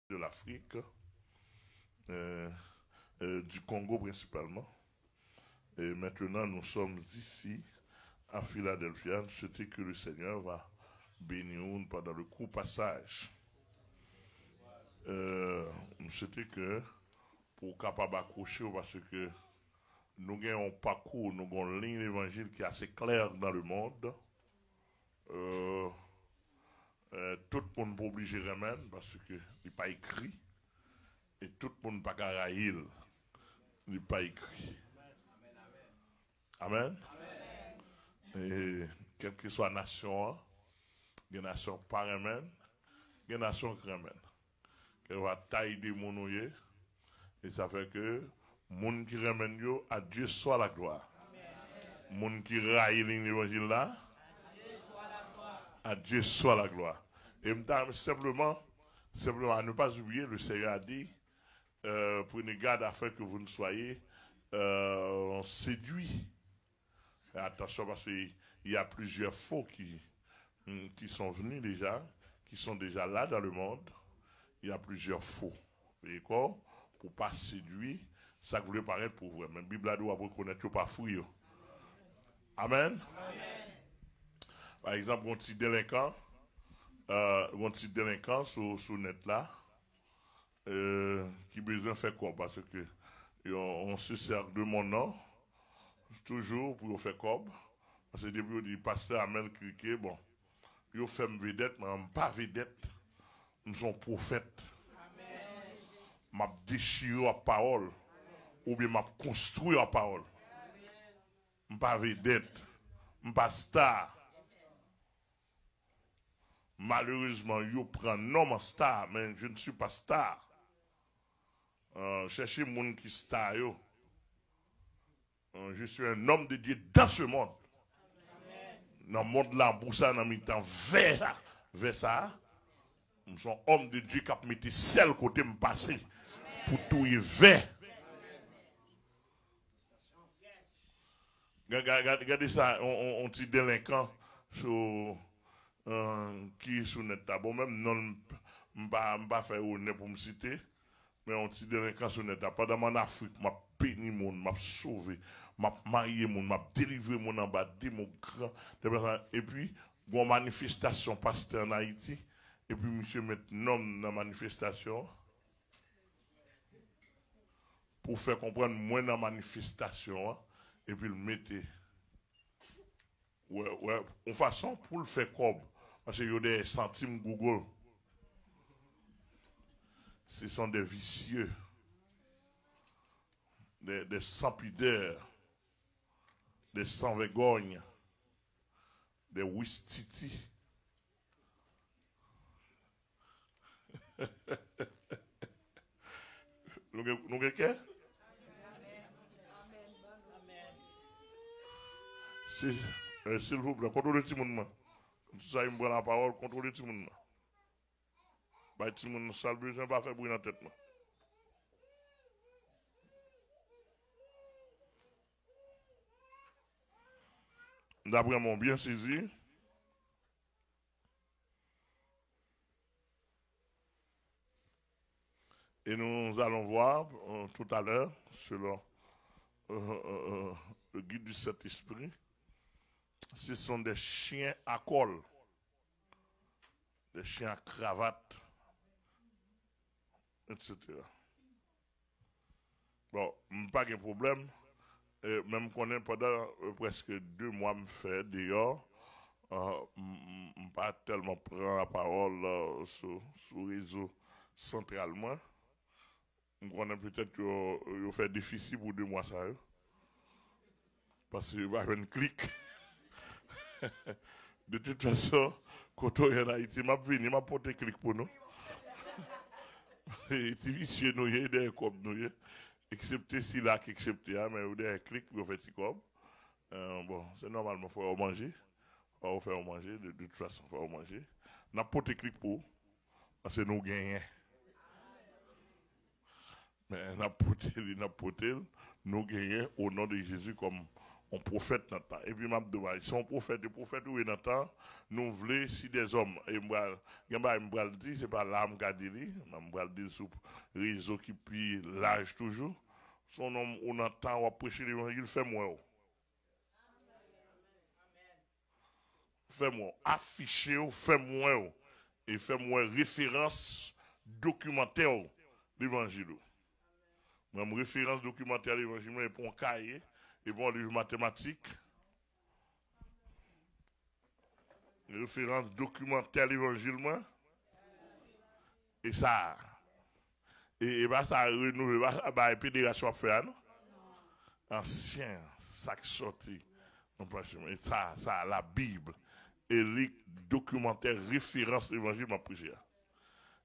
de l'Afrique, du Congo principalement. Et maintenant, nous sommes ici, à Philadelphia. Je souhaite que le Seigneur va bénir nous pendant le court passage. Je souhaite que, pour capable accrocher, parce que nous avons un parcours, nous avons une ligne d'évangile qui est assez claire dans le monde. Tout le monde n'est pas obligé de remettre parce qu'il n'est pas écrit. Et tout le monde n'est pas carré, il n'est pas écrit. Amen. Et quelle que soit la nation, il y a des nations pas remènent, il y a des nations qui remènent. Qu'elle va tailler des monouillés, et ça fait que moun qui remènent yo, à Dieu soit la gloire. Moun qui raille l'évangile là, à Dieu soit la gloire. Et simplement, à ne pas oublier, le Seigneur a dit, prenez garde afin que vous ne soyez séduits. Et attention parce qu'il y a plusieurs faux qui sont venus déjà, qui sont déjà là dans le monde. Il y a plusieurs faux. D'accord? Pour ne pas séduire, ça voulait paraître pour vous. Mais la Bible a dit qu'on reconnaître pas fou. Amen. Amen. Par exemple, un petit délinquant sur net là, qui besoin de faire quoi? Parce que on se sert de mon nom, toujours pour faire quoi? Parce que depuis on dit pasteur Amel cliquer, bon, yo fait vedette, mais pas vedette, nous sommes prophètes. M'a déchiré la parole, ou bien m'a construit la parole. M'pas vedette, m'pas star. Malheureusement, yo prend nom en star, mais je ne suis pas star. Cherchez moun qui star yo. Je suis un homme de Dieu dans ce monde. Dans le monde là, pour ça, dans le temps vers ça, nous sommes hommes de Dieu qui ont mis seul côté me passer pour tout y vers. Regardez ça, on dit délinquant sur qui est sur net. Bon, même non, je ne vais pas faire honneur pour me citer, mais on dit délinquant sur net. Pendant mon Afrique, je béni mon, je sauvé, je marié mon, je délivré mon en bas, mon grand. Et puis, une manifestation pasteur en Haïti, et puis monsieur met nom dans la manifestation pour faire comprendre moins dans la manifestation, et puis le mettez. Ouais, en façon pour le faire comme, parce qu'il y a des centimes Google. Ce sont des vicieux, des sans-pudeurs, des sans-vergogne, des wistiti. Nous avons qu'est? S'il vous plaît, contrôlez tout le monde. Ça, il me prend la parole, contrôlez tout le monde. Bah, tout le monde, ça le besoin, pas faire bruit dans la tête. D'après mon bien saisi, et nous allons voir tout à l'heure, selon le guide du Saint-Esprit, ce sont des chiens à col, des chiens à cravate, etc. Bon, pas de problème. Même qu'on est pendant presque 2 mois, me fait dehors, pas tellement prendre la parole sur le réseau centralement. Je connais peut-être que fait difficile pour 2 mois ça. Parce qu'il va y avoir un clic. De toute façon, quand on est en Haïti, je vais venir, je vais porter clic pour nous. Et si vicieux nous y a des comme nous, excepté si là qui accepte, mais vous avez un clic pour faire si comme. Bon, c'est normalement, il faut manger. Il faut faire manger, de toute façon, il faut manger. On a porté clic pour, parce que nous gagnons. Mais on a porté, nous gagnons au nom de Jésus comme on prophète dans le temps. Et puis, m'a dit, si on prophète, des prophètes, oui, dans le temps, nous voulons, si des hommes, et moi, je vais dire, c'est pas l'âme qui a dit, je vais dire sur réseau qui puis l'âge toujours, son homme, on entend, on prêcher l'évangile, fais-moi. Fais-moi, affichez, fais-moi, et fais-moi référence documentaire l'évangile. Même référence documentaire l'évangile, et pour un cahier, et pour un livre mathématique. Référence documentaire l'évangile, et ça. Et bah ça renouvelé, bah pédération à faire, non? Ancien, ça qui sorti. Et ça, la Bible. Et les documentaires référence l'évangile m'a prêché.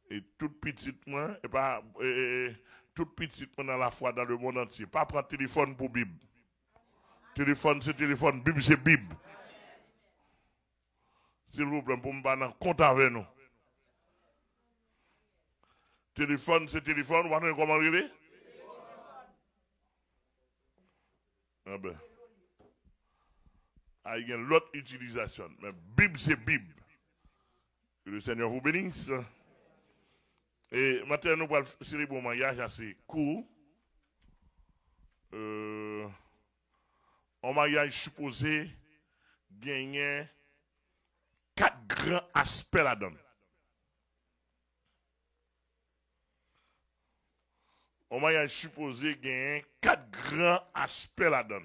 Et toute petite moi, et pas toute petite moi dans la foi dans le monde entier. Pas prendre téléphone pour Bible. Téléphone c'est téléphone, Bible c'est Bible. S'il vous plaît, pour me battre compte avec nous. Téléphone c'est téléphone, vous avez comment il est? Ah ben. Il y a l'autre utilisation. Mais Bible c'est Bible. Que le Seigneur vous bénisse. Et maintenant, nous allons célébrer un mariage assez court. Un mariage supposé gagner 4 grands aspects là-dedans. Un mariage supposé gagner 4 grands aspects là-dedans.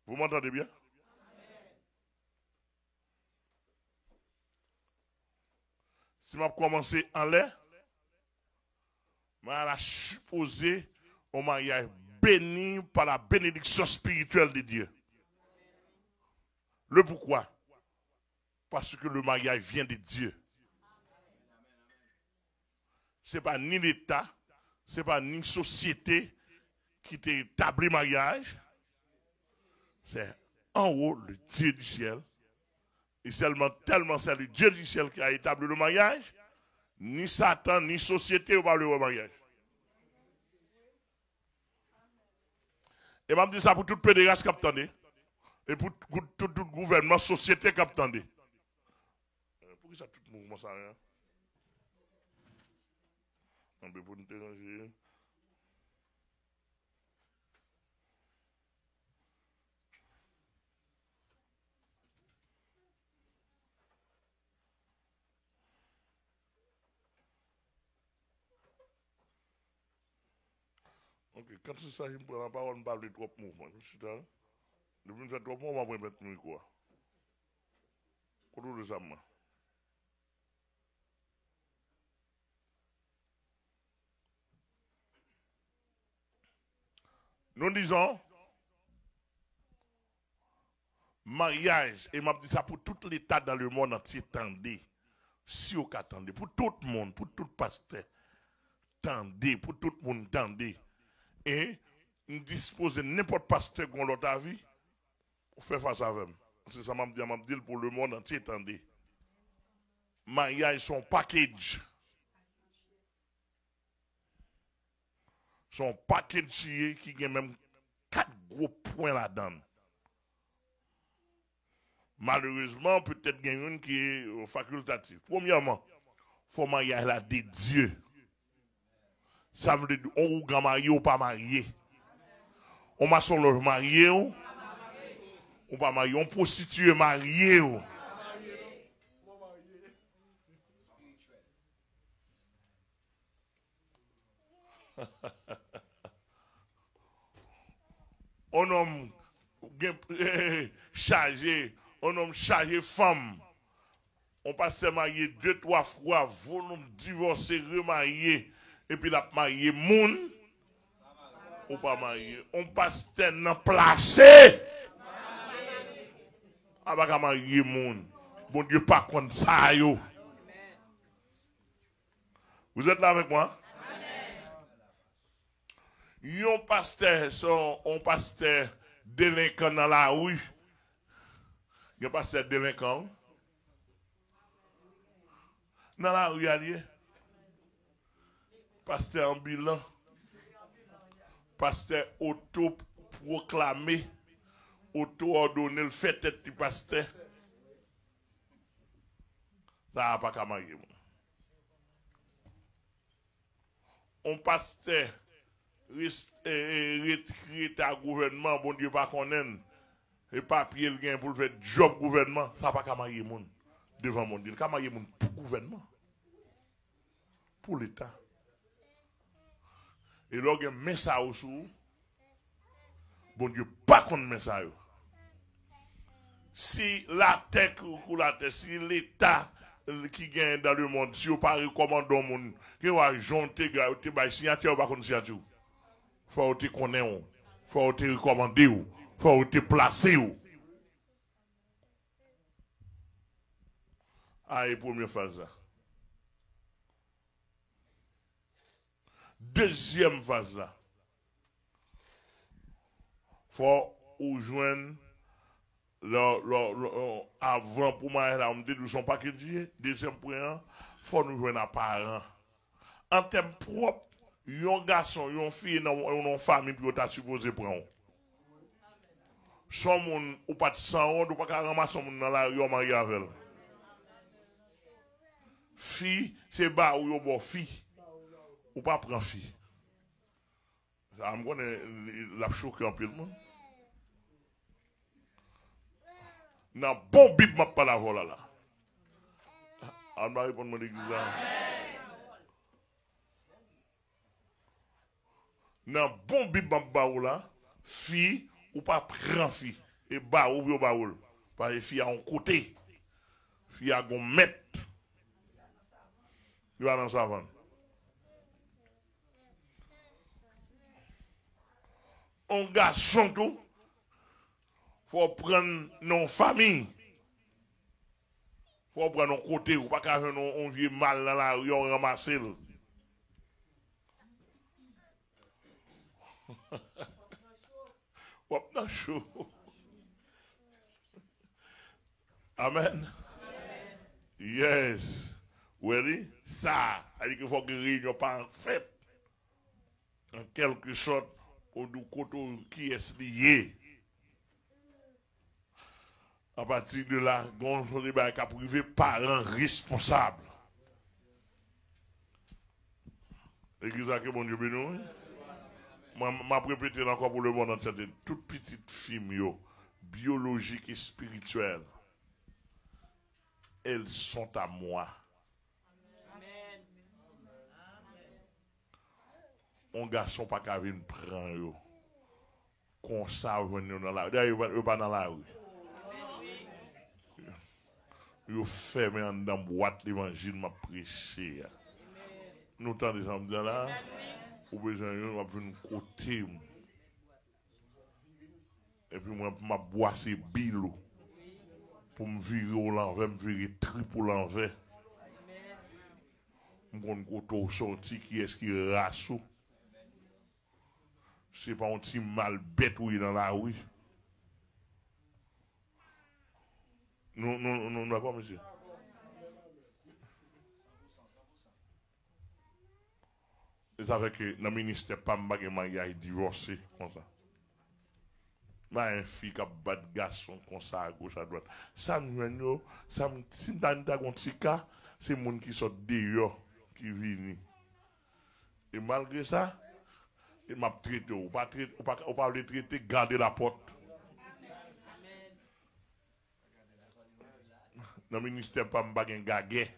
Vous m'entendez bien? Si je commence en l'air, je vais supposer un mariage béni par la bénédiction spirituelle de Dieu. Le pourquoi? Parce que le mariage vient de Dieu. Ce n'est pas ni l'État, ce n'est pas ni société qui t'a établi le mariage. C'est en haut le Dieu du ciel. Et seulement tellement c'est le Dieu du ciel qui a établi le mariage. Ni Satan, ni société ne parlent le mariage. Et m'a dit ça pour tout pédéraste qui attendait. Et pour tout gouvernement, société qui attendait. Pourquoi ça tout mouvement ça rien? On peut pour nous déranger. Ok, quand c'est ça, je me prends la parole, je me parle de trop mouvements. Depuis que je fais trop mouvements, on va mettre le micro. Comment le savez? Nous disons, mariage, et m'a dit ça pour tout l'État dans le monde entier, tendez. Si vous attendez, pour tout le monde, pour tout pasteur, tendez, pour tout le monde, tendez. Et nous disposons n'importe pasteur qu'on l'autre avis pour faire face à eux. C'est ça m'a dit pour le monde entier, tendez. Mariage, son package. Son package qui a même 4 gros points là-dedans. Malheureusement, peut-être qu'il y a une qui est facultative. Premièrement, il faut mariage là de Dieu. Ça veut dire on ou marié ou pas marié. On m'a son love marié ou pas marié. On prostitué marié ou. On homme chargé, on homme chargé femme. On passe marié 2-3 fois, vous divorcer, remarier. Et puis la marié moun ou pas marié, on passe tellement placé. Ah bah marié moun. Bon Dieu pas contre ça yo. Vous êtes là avec moi? Yon pasteur un pasteur délinquant dans la rue. Yon pasteur délinquant dans la rue allié. Pasteur ambulant, pasteur autoproclamé, auto-ordonné le fait tête du pasteur. Ça n'a pas qu'à marier. On pasteur retraité à gouvernement, bon Dieu pas connaître. Et papier le gain pour le faire job gouvernement, ça n'a pas qu'à marier moun devant mon Dieu. Il qu'à marier moun pour le gouvernement. Pour l'État. Et là, il y a un message aussi. Bon Dieu, pas contre message. Si la tech ou la tech, si l'État qui gagne dans le monde, si vous ne recommandez pas mon qui va jonter, vous va signature ou pas contre signature. Faut te connaître, faut te recommander, faut te placer. Allez, première phase. Deuxième phase là. Faut ou joindre avant pour moi là on dit nous sommes pas que Dieu. Deuxième point, faut nous joindre un parent. En termes propres, un garçon, une fille dans une famille puis tu supposé prendre. Son monde ou pas de sang, ou pas ramasser son monde dans la rue marié avec elle. Fille, c'est bas ou bon fille. Ou pas prendre fille. Ça me connaît la choqué un peu le monde. Dans bon bib m'a pas la vola là. On va répondre mon église là. Dans bon bib m'a pas là, fille ou pas prendre fille et bas ou bien baoul. Parce que fille à un côté. Fille à un mètre. Il va dans sa savane. Un garçon tout, faut prendre nos familles. Faut prendre nos côtés, ou pas qu'à faire un vieux mal dans la rue, on ramasse le. Hop, dans chaud. Amen. Yes. Ready? Ça, il faut que réunion pas fait. En quelque sorte, au côté qui est lié. À partir de là, on va priver parents responsables. L'église a que bon Dieu béni. Je vais répéter encore pour le monde entier. Toutes petites filles biologiques et spirituelles, elles sont à moi. Un garçon pas qu'à venir prendre comme ça venir dans la rue. D'ailleurs, il pas dans la rue. Il ferme en dans boîte l'évangile m'a prêché. Nous t'en disons là, ou besoin de venir côté. Et puis moi m'a boire ces billes pour me virer au l'envers, me virer triple au l'envers. Mon côté sorti qui est-ce qui rassou. C'est pas un petit mal bête où il est dans la rue. Non, d'accord, monsieur. Et ça fait que dans le ministère, pas de a divorcé comme ça. Mais un fille qui a battu garçon comme ça à gauche, à droite. Ça me si dans un petit cas, c'est les gens qui sont dehors, qui viennent. Et malgré ça, il m'a traité, ou pas le traiter, garder la porte. Dans le ministère, pas de gagé.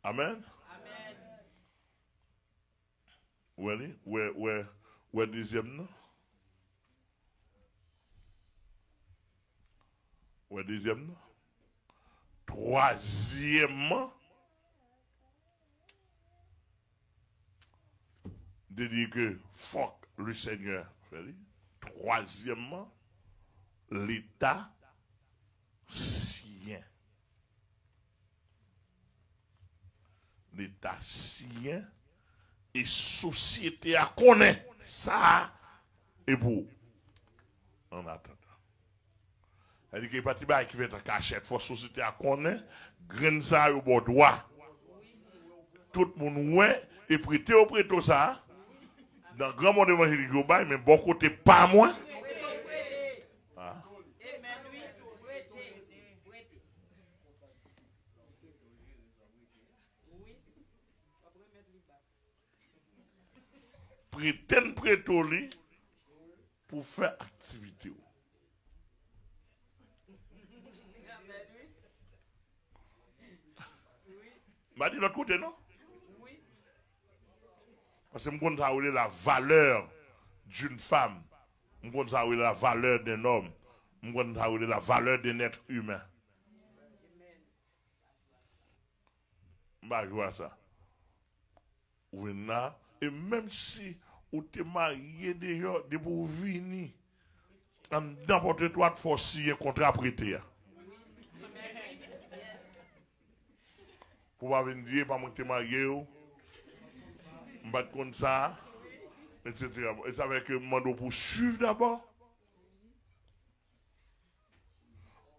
Amen. Où est deuxième non? Où est deuxième non? Troisièmement, de dire que fuck le Seigneur. Troisièmement, l'État sien. L'État sien et société à connaître ça et pour en attendant. C'est-à-dire que les partis qui fait un cachette, il faut société à connaître, grain ça au bon droit. Tout le monde ouais et prêter au prêto ça. dans le grand monde évangélique, mais bon côté pas moins. Ah. Prétend prétoli pour faire activité. M'a dit l'autre côté, non? Parce que je connais la valeur d'une femme. Je connais la valeur d'un homme. Je connais la valeur d'un être humain. Je vois ça. Et même si vous êtes marié déjà, vous venez en n'importe quoi, il faut signer un contrat prêté. Pour pas venir dire, pas moi qui marié, je vais comme ça, etc. Et ça veut que je demande pour suivre d'abord.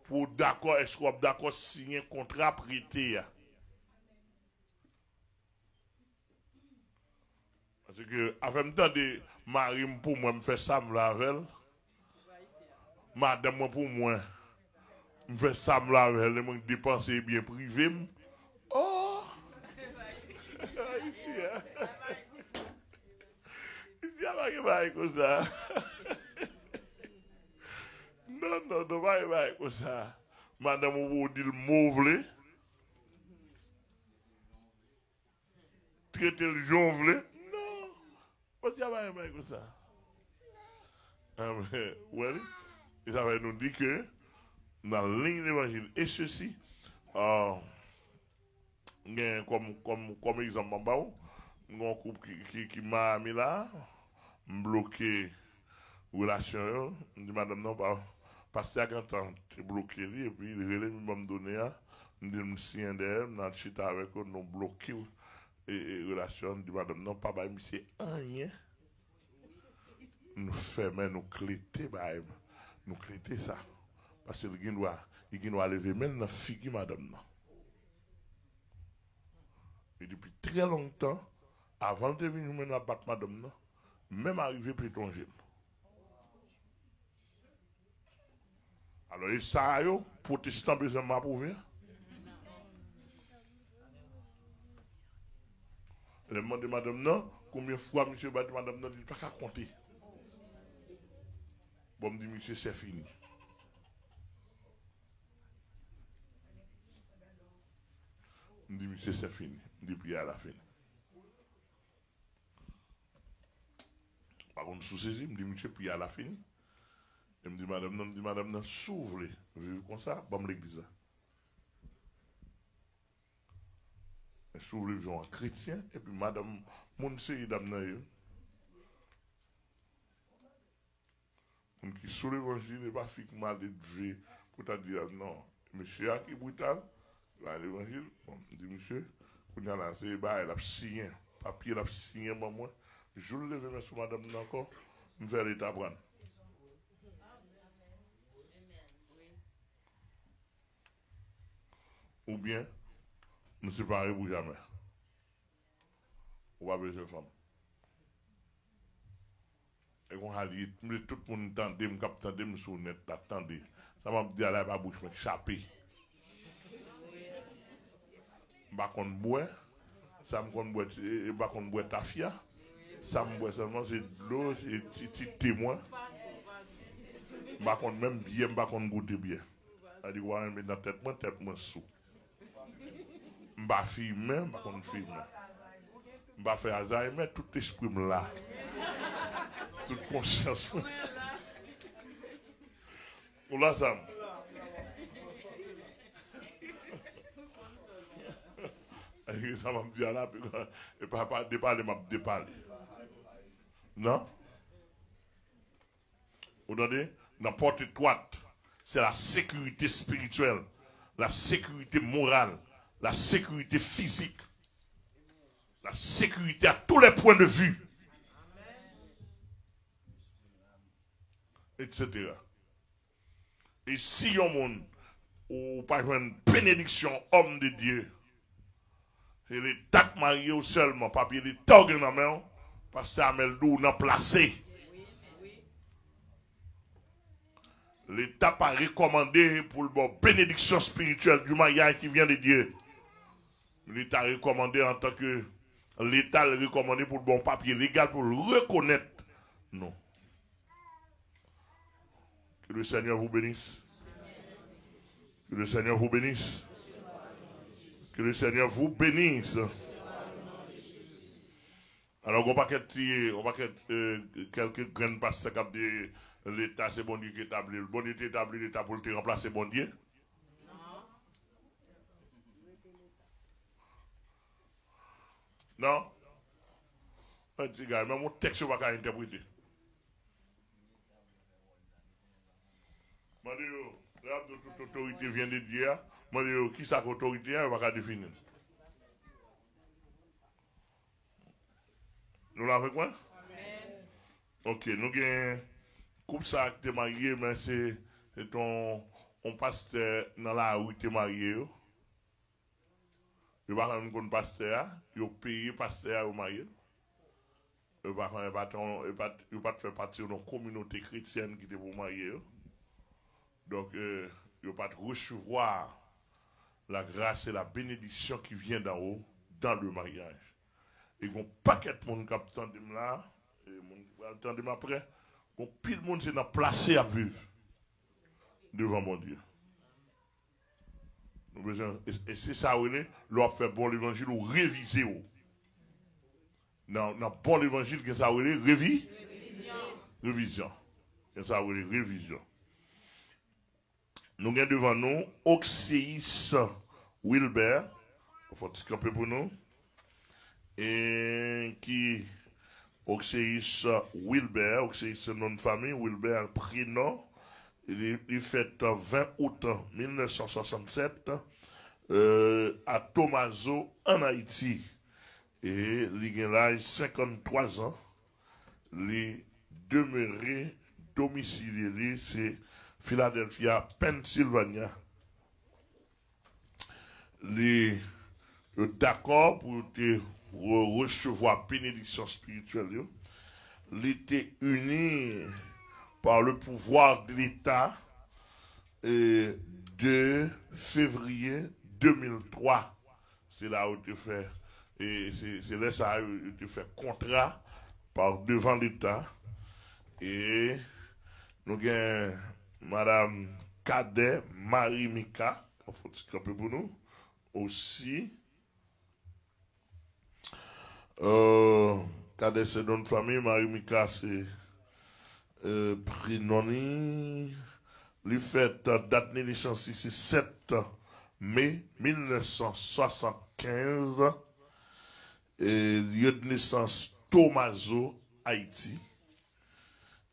Pour d'accord, est-ce qu'on est d'accord signer un contrat prêté? Parce que, avec le temps de marier pour moi, me faire ça, me laver. Madame, moi pour moi, me faire ça, me laver, me dépenser bien privé. Oh! Ici, il y a pas comme ça. Non, pas comme ça. Madame, vous dites le mot, traiter le jongle. Non, parce qu'il y a pas comme ça. Oui, et ça va nous dire que dans la ligne d'évangile, et ceci, comme exemple, un couple qui m'a mis là, bloqué relation, je dis madame non, parce que quand tu bloqué, et puis il relève, il me donner, je dis signe d'elle, dans le chita avec eux, nous bloqué et relation, je dis madame non, pas c'est rien. Nous fermons, nous cléter, nous cléter ça. Parce que il doit lever même dans la figure madame non. Et depuis très longtemps, avant de venir nous battre madame non, même arrivé pour tomber. Alors, et ça, protestant besoin de m'approuver. Je demande madame non, combien de fois monsieur bat madame non, il ne pas qu'à compter. Bon, me dit monsieur, c'est fini. Me dit monsieur, c'est fini. Me dit puis à la fin. Par contre, sous-saisi, me dit monsieur, puis à la fin. Et me dit madame non, s'ouvre, vivre comme ça, bon l'église. S'ouvre en chrétien, et puis madame, mon série d'amnaïe. Mon qui sous l'évangile n'est pas fait mal de vie pour te dire non, monsieur qui est brutal, là l'évangile, bon, dit monsieur, pour nous là, c'est bah, elle a signé, papier, elle a signé, moi, je le lève, mais sur madame encore, me faire l'état prendre. Ou bien, nous séparer pour jamais. Ou pas besoin de femme. Et qu'on a dit, tout le monde entendait, me captandait, me sur net, attendez. Ça m'a dit, là, ma bouche m'a échappé. Bah, qu'on boit, ça me qu'on boit, bah, qu'on boit tafia. Ça me boit seulement, c'est de l'eau, c'est petit témoin. Bah, qu'on même bien, bah, qu'on goûte bien. Elle dit, ouais, mais dans la tête, moi, sous. M'a filmé, bah, qu'on filme. M'a fait Alzheimer, tout esprit là. Toute conscience. On l'a ça. Ça m'a dit là, et papa déparler, m'a déparler. Non? Vous entendez? N'importe quoi, c'est la sécurité spirituelle, la sécurité morale, la sécurité physique, la sécurité à tous les points de vue. Etc. Et si on monde ou pas une bénédiction homme de Dieu, c'est les tacs mariés seulement, papier les togs dans la main, Pasteur Ameldou n'a placé. L'État pas recommandé pour la bénédiction spirituelle du mariage qui vient de Dieu. L'État recommandé en tant que l'État le recommandé pour le bon papier légal pour le reconnaître. Non. Que le Seigneur vous bénisse. Que le Seigneur vous bénisse. Que le Seigneur vous bénisse. Alors, on va quelques grandes pasteurs qui disent l'État, c'est bon Dieu qui établit. Le bon Dieu qui établit l'État pour te remplacer, bon Dieu. Non? Un petit gars, même mon texte, je ne vais pas interpréter. Je dis, toute autorité vient de Dieu. Je dis, qui ça l'autorité, je ne vais pas définir. Nous l'avons quoi? Ok, nous avons couple ça qui est marié, mais c'est ton pasteur dans la rue qui est marié. Il va faire un pasteur, il paye pasteur au marié. Il va pas faire partie de la communauté chrétienne qui est pour marier. Donc, il ne va pas recevoir la grâce et la bénédiction qui vient d'en haut dans le mariage. Et il y a un paquet de monde qui attend là, et attendez après, il y a pile de monde qui est placé à vivre devant mon Dieu. Et c'est ça, l'on fait bon l'évangile ou réviser. Dans bon l'évangile, qu'est-ce que ça veut dire? Révision. Qu'est-ce que ça veut dire? Révision. Nous avons devant nous Oxéis Wilbert, il faut se camper pour nous, et qui Oxéis Wilbert, Oxéis c'est nom de famille, Wilbert prénom, il fait 20 août 1967 à Thomaso en Haïti. Et il a l'âge 53 ans, il demeuré domicilié, c'est Philadelphia, Pennsylvania. Il est d'accord pour te recevoir bénédiction spirituelle. Il était uni par le pouvoir de l'État de février 2003. C'est là où tu fais. Et c'est là ça où tu fais contrat par devant l'État. Et nous avons Madame Cadet Marie-Mika, il faut se camper pour nous, aussi. Cadet c'est notre famille, Marie-Mika c'est Prinoni. Il fait date de naissance ici 7 mai 1975. Et lieu de naissance Thomaso, Haïti.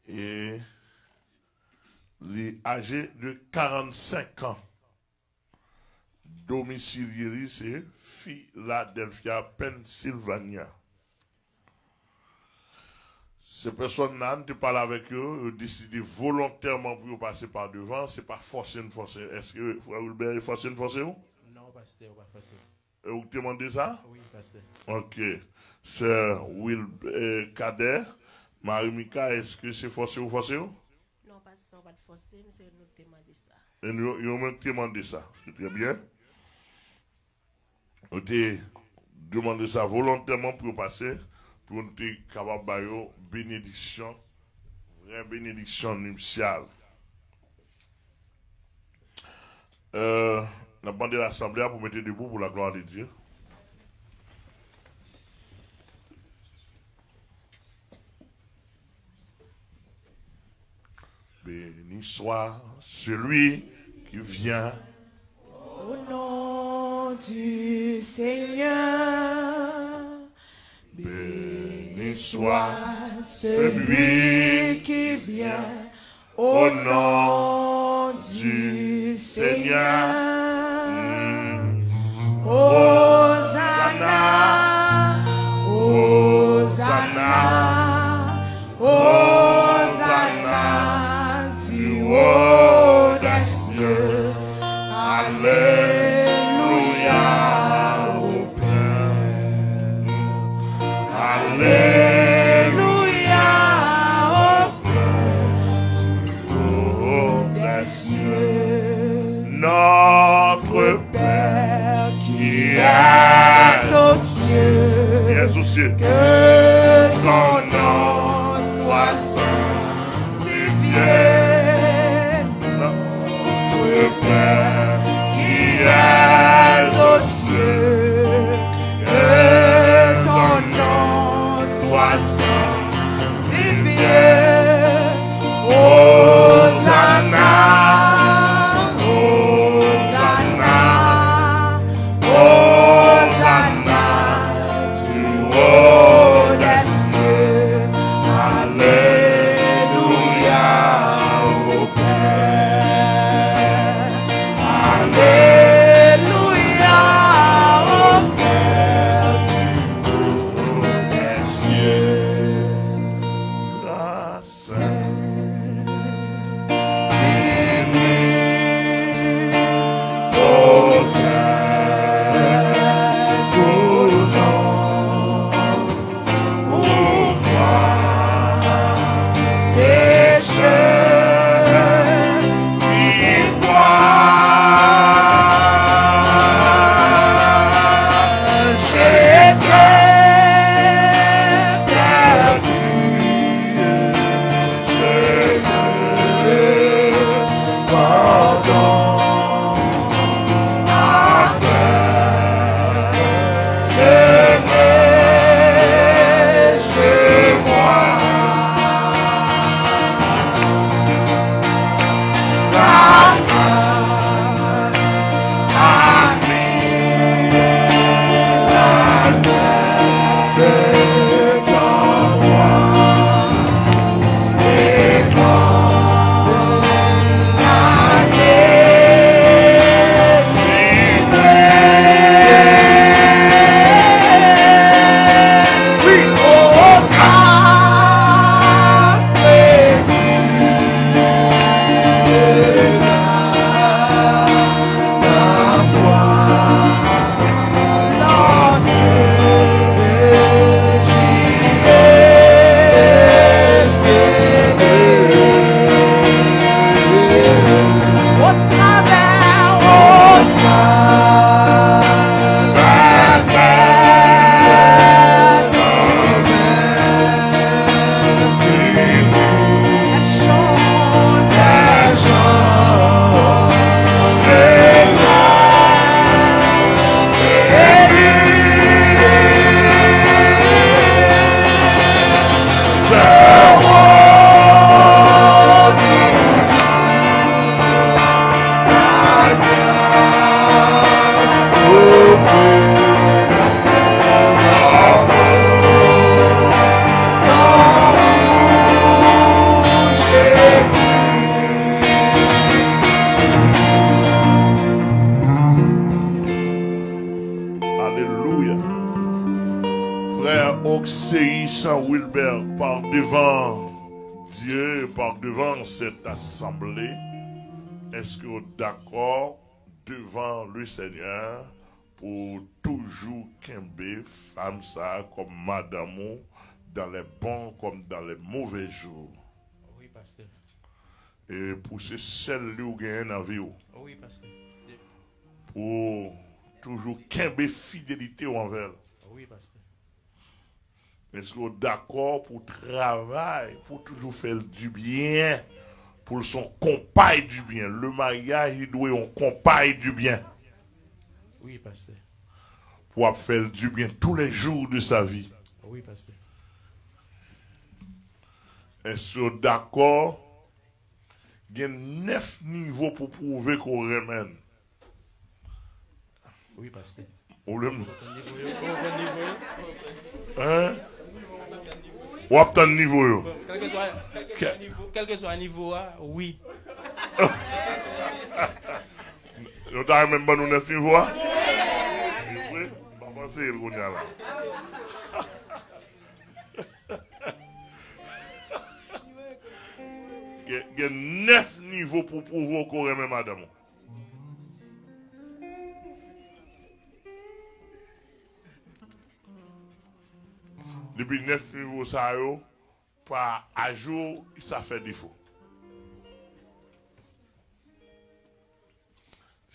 Et il est âgé de 45 ans. Domicilié, c'est Philadelphia, Pennsylvania. Ces personnes-là, tu parles avec eux, ils décident volontairement pour passer par devant, c'est pas forcer une forcer. Est-ce que Frère Wilbert est forcé une forcer? Non, pasteur, pas forcer. Vous demandez ça? Oui, pasteur. Ok. Sœur Cadet, Marie-Mika, est-ce que c'est forcé ou forcé? Non, pasteur, pas de forcer, mais c'est nous demander ça. Et nous avons demandé ça. C'est très bien. Nous avons demandé ça volontairement pour passer, pour nous être capable de bénédiction, vraie bénédiction nuptiale. Nous avons demandé l'assemblée pour mettre debout pour la gloire de Dieu. Béni soit celui qui vient au nom du Seigneur. Béni soit celui qui vient au nom du Seigneur. Hosanna, Hosanna, Hosanna, du haut des cieux. Alléluia au Père. Alléluia. Père qui est aux cieux, Yes, aux cieux. que ton nom soit sanctifié. Notre Père qui est aux cieux, que ton nom soit sanctifié. Hosanna, Hosanna, Hosanna, tu haut des cieux. Alléluia au Père. Alléluia au Père du haut des cieux. Grâce. Wilbert, par devant Dieu, par devant cette assemblée, est-ce que vous êtes d'accord devant le Seigneur pour toujours qu'aimer femme ça comme madame dans les bons comme dans les mauvais jours? Oui, pasteur. Et pour ces celles qui ont gagné dans la vie, Oui, pasteur. pour toujours qu'aimer fidélité envers. Oui, pasteur. Est-ce que vous êtes d'accord pour travailler, pour toujours faire du bien, pour son compagne du bien? Le mariage, il doit un compagne du bien. Oui, pasteur. Pour faire du bien tous les jours de sa vie. Oui, pasteur. Est-ce que vous êtes d'accord? Il y a 9 niveaux pour prouver qu'on remène. Oui, pasteur. On le... Hein? Ou à ton niveau? Quel que soit le niveau, oui. Vous avez même pas nous 9 niveaux? Oui, je vais penser le là. Il y a 9 niveaux pour prouver qu'on remet madame. Depuis 9 niveaux, ça par à jour, ça fait défaut.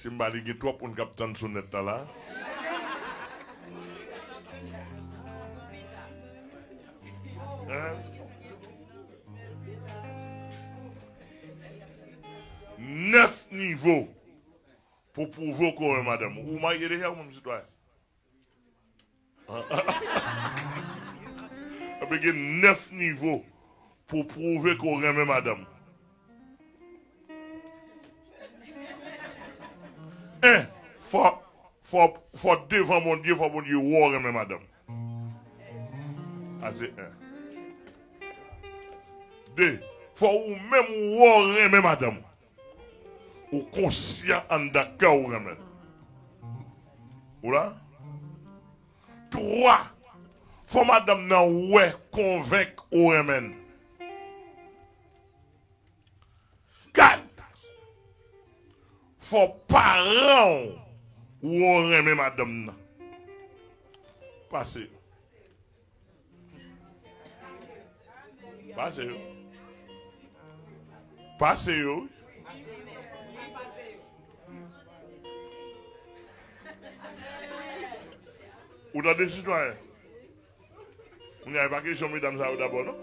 Si je vais trop pour une capitaine sur net là. Hein? 9 niveaux pour prouver qu'on est madame. Ou marié déjà ou mon citoyen? Il y a 9 niveaux pour prouver qu'on remet madame. 1. Faut devant mon Dieu, faut mon Dieu, remet madame. Ah, c'est 1. 2. Faut ou même remet madame. Ou conscient en d'accord ou remet. Ou là? 3. Faut madame nan ouais convaincre ou remet. 4. Faut parents ou remet madame nan. Passez. Passez. Passez. Ou dans des citoyens. Vous n'avez pas question, mesdames, ça d'abord, non?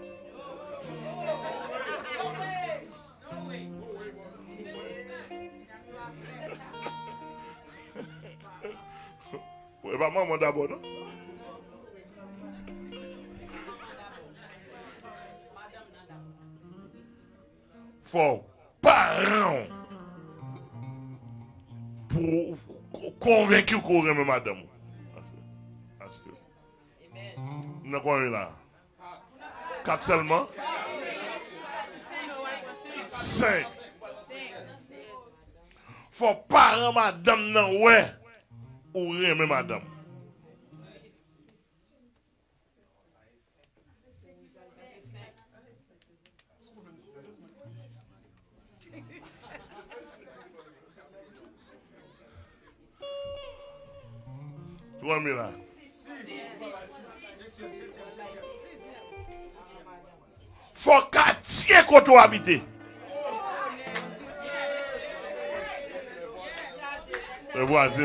Oui, pas moi d'abord, non? Faut parents pour convaincre qu'on remet madame. Nous avons combien là? 4 seulement? 5. Faut parents madame non ouais ou remet madame. Combien là? Faut quartier qu'on doit habiter. Voici.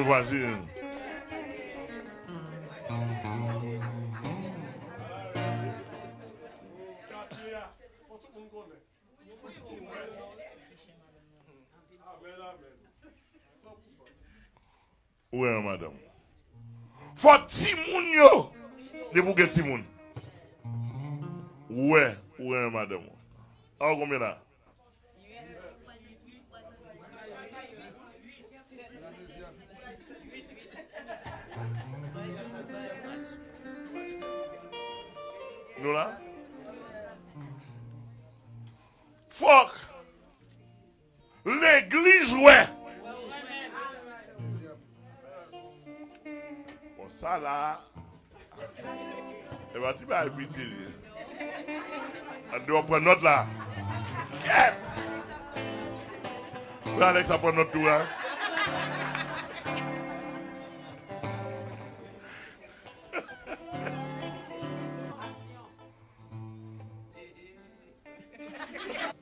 Oui, madame. Faut Timoun yo. De pour que Timoun. Ouais, madame. Alors combien là? Nous là? Fuck! L'église, ouais! Bon, ça là. Et bien, tu vas habiter. On doit prendre note là. Là, Alex, ça prend notre tour. Hein?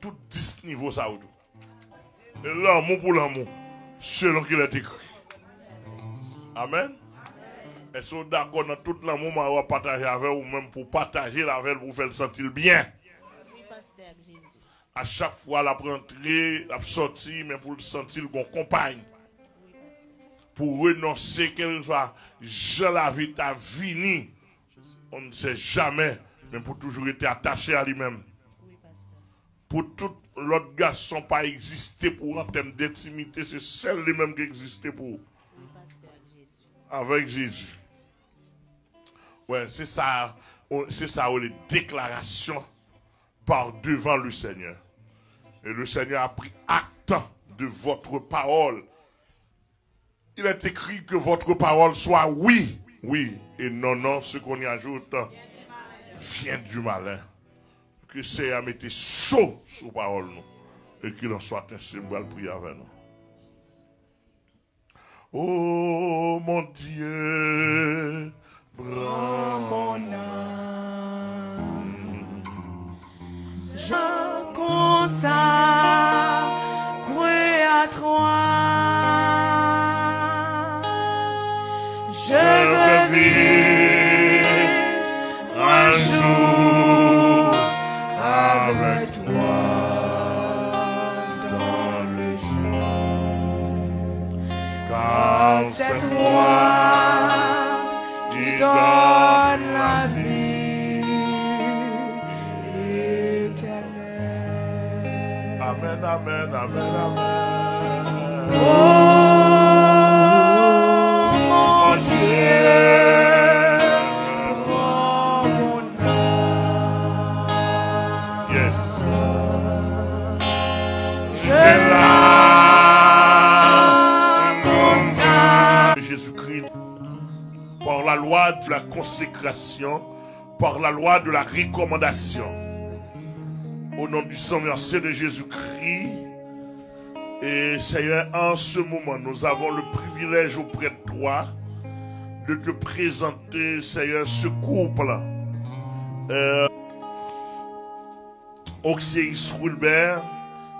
Tout 10 niveaux, ça ou tout. Et l'amour pour l'amour, selon qu'il est écrit. Amen. Et si vous êtes d'accord dans tout l'amour, on va partager avec vous, même pour partager avec vous, pour faire le sentir bien. À chaque fois, la rentrer, la sortir, mais pour le sentir qu'on compagne. Pour renoncer, quelle soit, je la vie ta vini. On ne sait jamais, mais pour toujours être attaché à lui-même. Pour tout l'autre garçon pas exister pour un thème d'intimité, c'est seul lui-même qui existe pour. Avec Jésus. Ouais, c'est ça les déclarations par devant le Seigneur. Et le Seigneur a pris acte de votre parole. Il est écrit que votre parole soit oui, oui, et non, non, ce qu'on y ajoute vient du malin. Que c'est à mettre chaud sur parole nous. Et qu'il en soit ainsi, nous allons prier avec nous. Oh mon Dieu, prends mon âme. Je consacre à toi. Je veux vivre un jour avec toi dans le ciel. Car c'est toi qui donne la vie éternelle. Amen, amen, amen, amen. Oh mon Dieu, oh mon âme. Yes. Je l'âme comme ça. Jésus-Christ, par la loi de la consécration, par la loi de la recommandation, au nom du sang versé de Jésus-Christ. Et Seigneur, en ce moment, nous avons le privilège auprès de toi de te présenter, Seigneur, ce couple. Oxéis Roulbert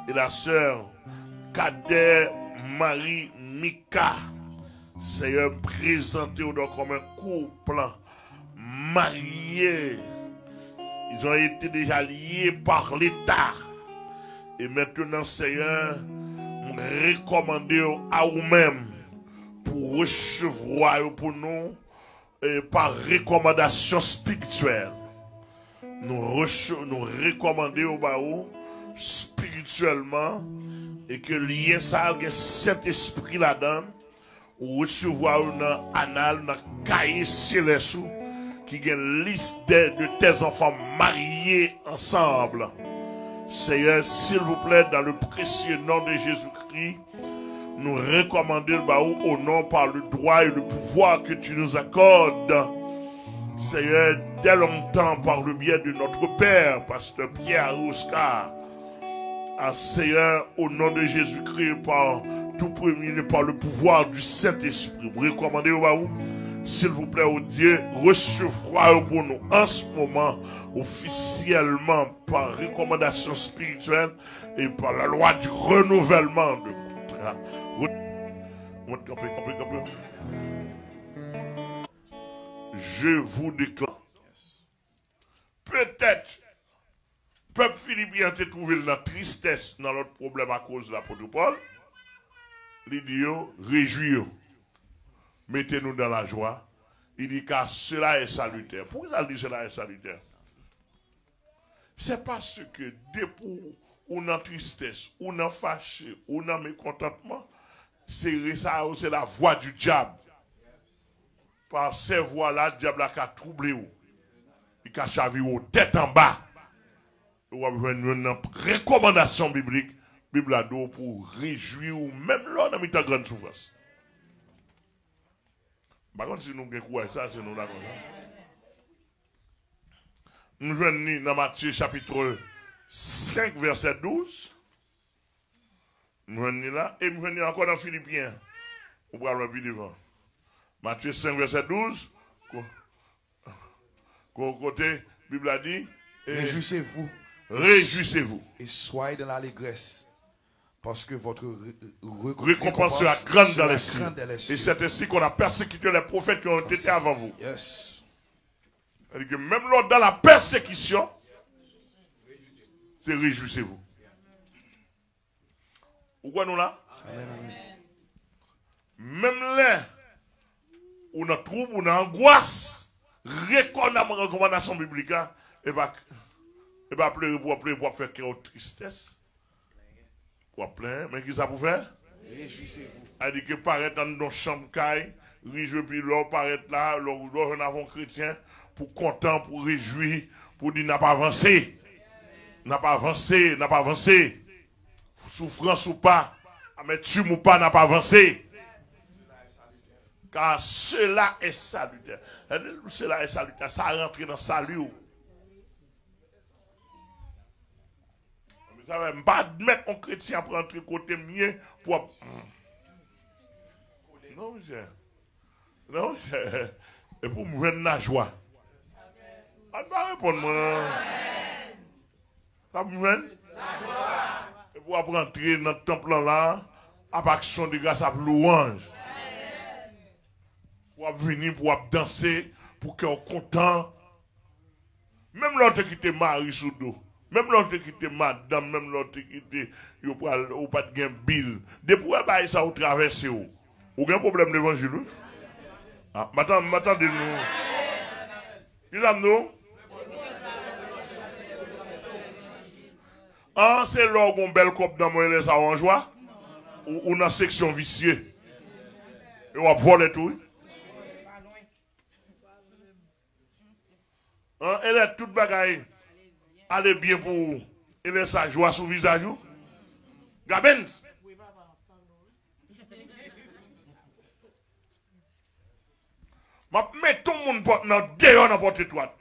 et la sœur Kader Marie Mika. Seigneur, présenté comme un couple marié. Ils ont été déjà liés par l'État. Et maintenant, Seigneur, recommander à vous-même pour recevoir pour nous par recommandation spirituelle. Nous recommander au baou spirituellement et que lien ça le Saint-Esprit là-dedans ou recevoir une annale dans cahier céleste qui a une liste de tes enfants mariés ensemble. Seigneur, s'il vous plaît, dans le précieux nom de Jésus-Christ, nous recommandons le baou au nom par le droit et le pouvoir que tu nous accordes. Seigneur, dès longtemps, par le biais de notre Père, Pasteur Pierre Oscar, Seigneur, au nom de Jésus-Christ, par tout premier, par le pouvoir du Saint-Esprit, vous recommandez au baou, s'il vous plaît, au Dieu, recevoir pour nous en ce moment, officiellement, par recommandation spirituelle et par la loi du renouvellement de contrat. Je vous déclare, peut-être, peuple philippien a trouvé la tristesse dans notre problème à cause de l'apôtre Paul. Il dit, réjouis-vous. Mettez-nous dans la joie. Il dit car cela est salutaire. Pourquoi il dit cela est salutaire? C'est parce que depuis on a tristesse, on a fâché, on a mécontentement, c'est la voix du diable. Par ces voix-là, le diable a troublé. Il a chavé aux tête en bas. On a une recommandation biblique, Bible ado pour réjouir ou même là dans une grande souffrance. Par contre, si nous avons ça, c'est nous d'accord. Nous venons dans Matthieu chapitre 5, verset 12. Nous venons là, et nous venons encore dans Philippiens. On va le plus devant. Matthieu 5, verset 12. Côté, la Bible a dit. Réjouissez-vous. Réjouissez-vous. Et soyez dans l'allégresse. Parce que votre récompense sera grande dans les cieux. Et c'est ainsi qu'on a persécuté les prophètes qui ont été avant vous. Yes. C'est-à-dire que même lors dans la persécution, c'est réjouissez-vous. Pourquoi nous là? Amen, amen. Même là, on a trouble, on a angoisse, recommandation biblique, et va pleurer pour faire qu'il y ait tristesse. Pour plein, mais qui ça pour faire? Réjouissez-vous. Elle dit que paraître dans nos chambres caille, réjouir puis l'autre paraître là, l'autre avons chrétien, pour content, pour réjouir, pour dire n'a pas avancé. N'a pas avancé, n'a pas avancé. Souffrance ou pas, amertume ou pas, n'a pas avancé. Car cela est salutaire. Cela est salutaire, ça rentre dans le salut. Ça va pas admettre un chrétien pour entrer côté mien pour. Non, monsieur. Non, monsieur. Et pour me venir la joie. Ça ne va répondre, moi. Ça me vient. Et pour entrer dans le temple là, avec action de grâce, avec louange. Pour pour venir, pour danser, pour qu'on soit content. Même l'autre qui était mari sous dos, même l'autre qui était madame, même l'autre qui était, ou pas de gain bill. Depuis que ça vous traversez, ou aucun problème d'évangile. Ah, m'attendez-nous. Ils ont nous. Ah, c'est là qu'on belle cop dans mon les en joie, ou dans la section vicieux. Et on va voler tout. Hein, elle est toute bagaille. Allez bien pour vous. Elle est sa joie sur le visage. Gabens. Mais tout le monde porte dans dehors n'importe quoi.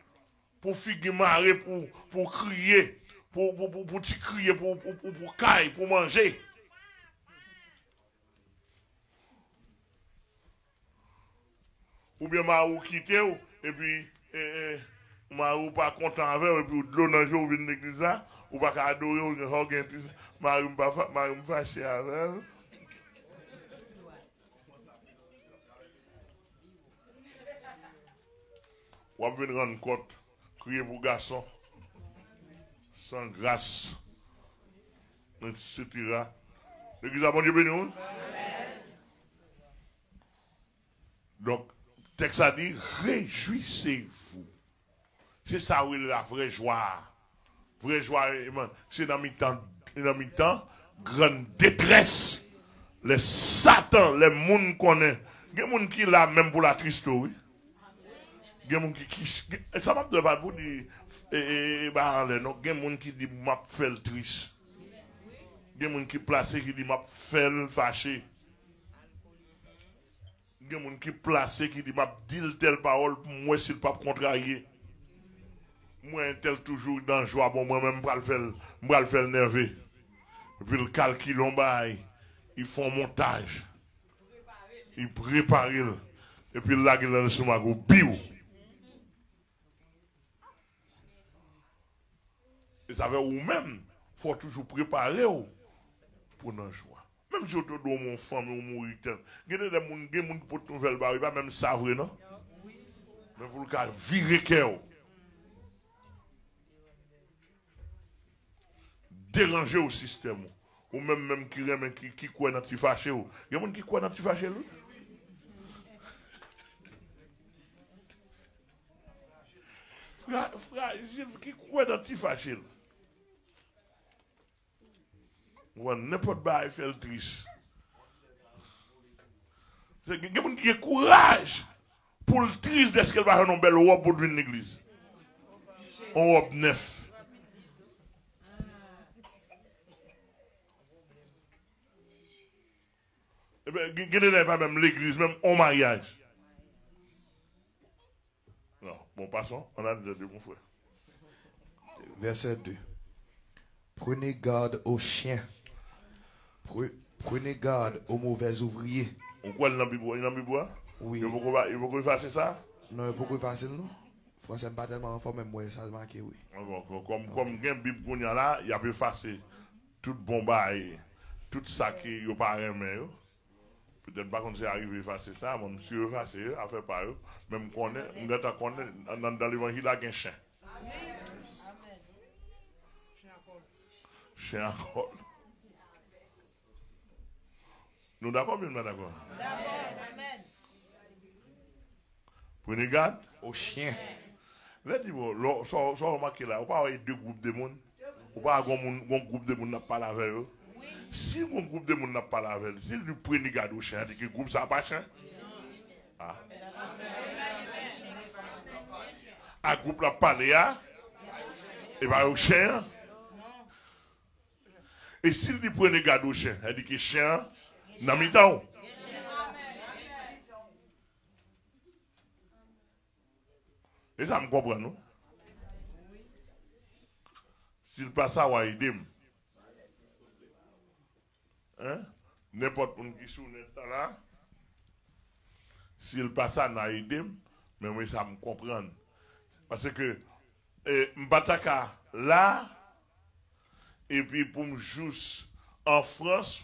Pour figuer marrer, pour crier, pour crier, pour cailler, pour manger. Ou bien marou quitter et puis marou pas content avec et puis de l'eau dans le jour vient l'église là ou pas adorer ou regarder tout ça marou pas fâché avec. Ou venir rendre compte, crier pour garçon, sans grâce, etc. L'église a bon Dieu béni. Donc, le texte a dit, réjouissez-vous. C'est ça où il y a la vraie joie. Vraie joie, c'est dans le temps, grande détresse. Les satans, les gens qu'on est. Il y a des gens qui là même pour la triste, oui. Il y a des gens qui. Ça m'a pas pour dire. Il y a des gens qui disent, m'a fait le triste. Il y a des gens qui placent qui disent, m'a fait le fâché. Il y a des gens qui placent qui disent, m'a dit telle parole pour moi s'il ne pas contrarier. Moi, tel toujours dans la joie, bon, moi-même, je vais le faire nerveux. Et puis, le calcul, ils font montage. Ils préparent. Et puis, là, ils ont sur ma go, bio. Et ça veut ou même, il faut toujours préparer pour la joie. Même si tu dois mon femme ou mon week-end, il y a des gens qui pour nouvelle barre, pas même savre, non? Mais pour le cas, virer cœur. Déranger au système. Ou même qui croit dans le fâché. Il y a des gens qui croient dans le fâché. Fragile, qui croit dans le fâché. Ou n'importe quoi, il fait le triste. Il y a des gens qui ont courage pour le triste de ce qu'elle va faire une belle robe pour venir à l'église. Une robe neuf. Eh bien, il n'y a pas même l'église, même au mariage. Non, bon, passons, on a déjà deux bons frères. Verset 2. Prenez garde aux chiens. Prenez garde aux mauvais ouvriers. On croit dans la Bible? Oui. Il faut effacer ça? Non, il ne faut pas effacer, non. Français n'est pas tellement fort, mais moi, ça marqué, oui. Comme il y a une Bible qu'on a là, il y a effacé tout bon bail, tout ça qui n'est pas aimé. Peut-être pas qu'on s'est arrivé à effacer ça, mais si on effacer, à faire par eux, même qu'on est, dans l'évangile, il y a un chien. Chien encore. Nous d'accord, bien d'accord? Prenez garde aux chiens. Là, dis-moi, ça remarquez là, on peut avoir deux groupes de monde. On peut avoir un groupe de monde qui n'a pas la veille. Si un groupe de monde n'a pas la veille, si vous prenez garde aux chiens, que le groupe ça n'a pas chien. Ah. Un groupe n'a pas les et pas au chien. Et s'il dit prenez garde aux chiens, elle dit que chien n'a mis temps. Et ça me comprend, non? S'il passe à Waïdim, hein? N'importe qui sous net là, s'il passe à Waïdim, mais moi ça me comprend. Parce que, m'bataka là, et puis pour me juste en France,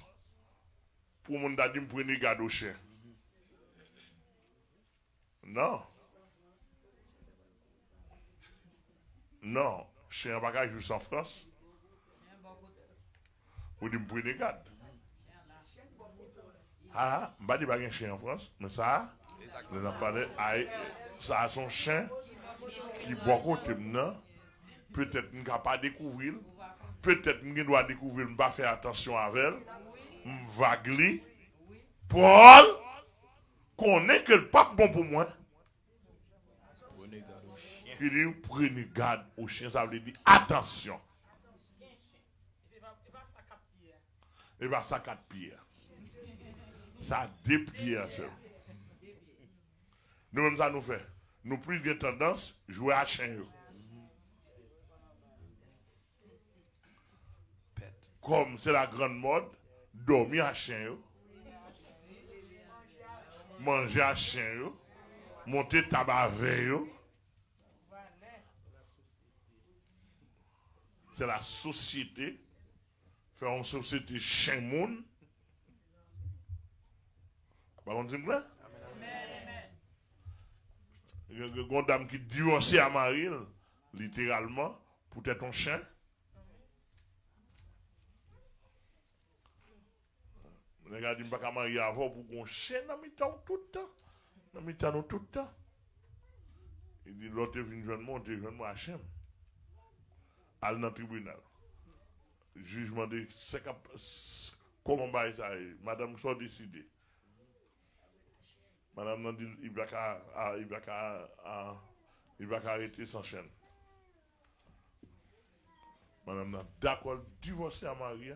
pour mon dadi me prendre garde au chien. Non. Non. Chien n'a pas juste en France. Vous dites, prenez garde. Ah, je ne dis pas qu'il y a un chien en France, mais ça, on a parlé, ça a son chien qui boit côté maintenant. Peut-être qu'on ne peut pas découvrir. Peut-être qu'on doit découvrir, on ne pas faire attention avec elle. On va glisser. Paul, connaît que le pape bon pour moi. Il dit, prenez garde au chien, ça veut dire attention. Et bien, ça 4 pieds. Ça a 2 pieds seul. Nous-mêmes, ça nous fait. Nous plus de tendance, jouer à chien. Comme c'est la grande mode, dormir à chien. Manger à chien. Monter tabac avec. C'est la société. Faire une société chien monde. Par contre, c'est vrai? Il y a une dame qui divorce à Marie, littéralement, pour être un chien. Regardez, je ne peux pas marier avant pour qu'on chien dans le temps tout le temps. Dans le temps tout le temps. Il dit, l'autre est venu jeune moi à chien. Aller dans le tribunal. Jugement de comment va ça? Madame soit décidée. Madame n'a dit il va arrêter sans chaîne. Madame n'a d'accord divorcer à Marie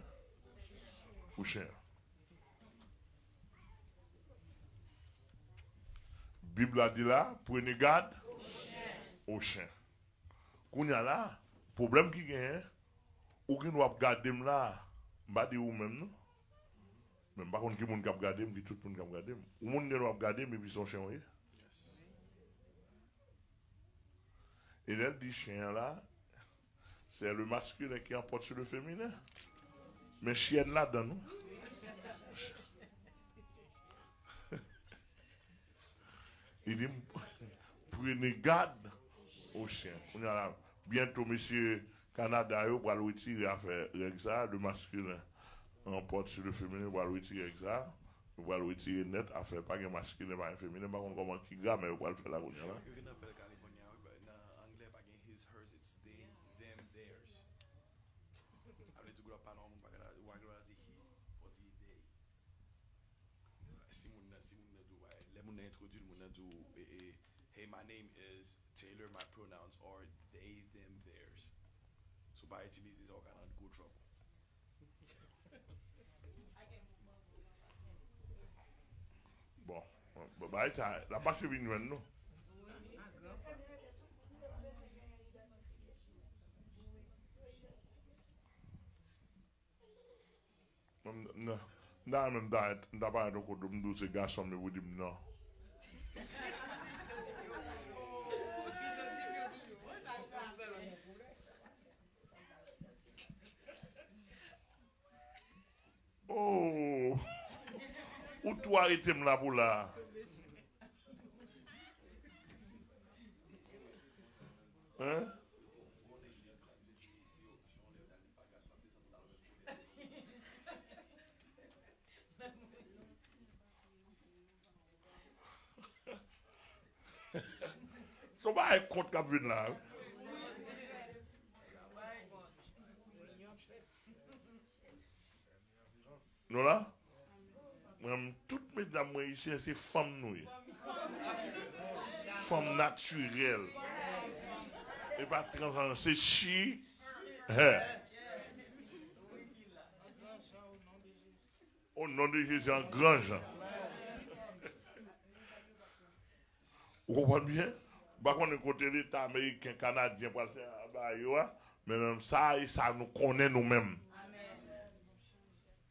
pour chien. Bible a dit là, prenez garde au chien. Qu'on y a là, problème qui gagne, ou qui nous a gardé là, m'a dit ou même non. Même par contre, qui moun k'ap gade, qui tout moun k'ap gade. Ou moun ne doit gade, mais puis son chien, oui. Et là, dit chien là, c'est le masculin qui emporte sur le féminin. Mais chien là dedans nous. Il dit, prenez garde au chien. On a bientôt, monsieur Canada, il va le retirer à faire ça, le masculin. On porte sur le féminin, on va le retirer avec ça. On va le retirer net, à faire pas de masculin, pas de féminin. Par contre, comment qui gamme, on va le faire la route. Hey, my name is Taylor, my pronouns are they, them, theirs. So by utilities, all kind of good trouble. Bon, bah, la marche est venue, non? Non, même d'abord, donc, ces garçons, mais vous dites non. Oh, où toi arrêtez là pour là? Hein? So ba e compte k'ap vin là. Non là? Toutes mesdames ici, c'est femmes nous. Femmes naturelles. Et pas trans, c'est chi. Au nom de Jésus, en grand Jean. Vous comprenez bien? Par contre, côté l'État américain, canadien, mais même ça, et ça nous connaît nous-mêmes.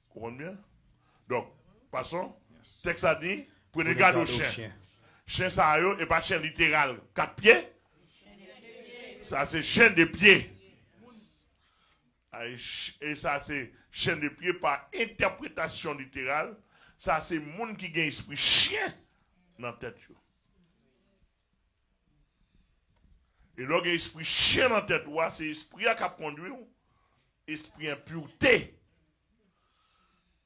Vous comprenez bien? Donc, passons. Texte a dit, prenez garde au chien. Chien ça et pas chien littéral. 4 pieds. Ça c'est chien de pieds. Et ça c'est chien de pieds par interprétation littérale. Ça c'est monde qui a esprit chien dans la tête. Et là, l'esprit chien dans la tête, c'est l'esprit qui a conduit. Esprit impureté.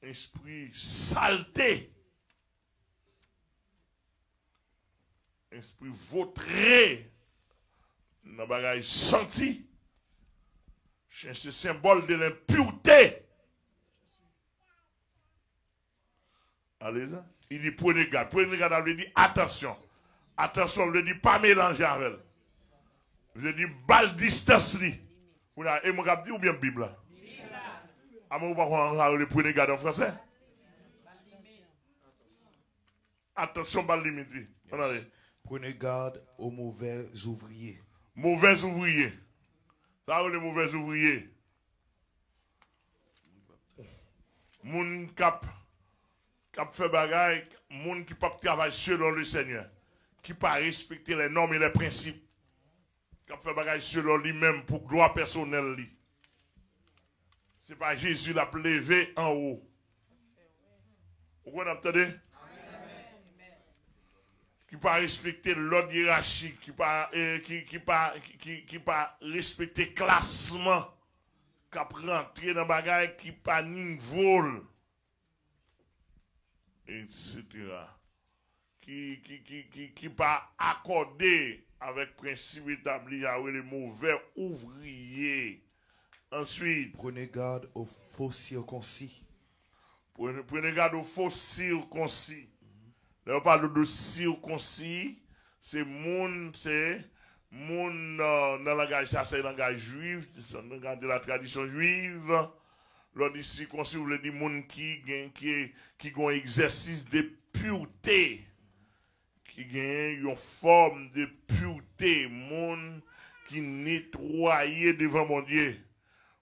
Esprit saleté. Esprit vautré. Dans le bagage senti. C'est ce symbole de l'impureté. Allez, il dit prenez garde. Prenez garde, il dit attention. Attention, il dit pas mélanger avec elle. Je dis balle distance. Et mon gars dit ou bien Bible? Ah, mais vous ne prenez garde en français? Attention, balle limite. Prenez garde aux mauvais ouvriers. Mauvais ouvriers. Ça, les mauvais ouvriers. Moun kap fait bagaille, moun qui pas travailler selon le Seigneur, qui pas respecter les normes et les principes, qui fait bagaille selon lui-même pour gloire personnelle. C'est pas Jésus l'a levé en haut. Vous entendez? Qui pas respecter l'ordre hiérarchique, qui pas respecter classement, qui rentrer dans bagaille qui pas ni vol, etc. Qui pas accordé avec principe établi avec les mauvais ouvriers. Ensuite, prenez garde aux faux circoncis. Prenez garde aux faux circoncis. Là, on parle de circoncis, c'est moun dans le langage, ça c'est le langage juif, c'est le langage de la tradition juive. L'on dit circoncis, vous le dit moun qui ont un exercice de pureté, qui ont une forme de pureté, moun qui nettoyé devant mon Dieu,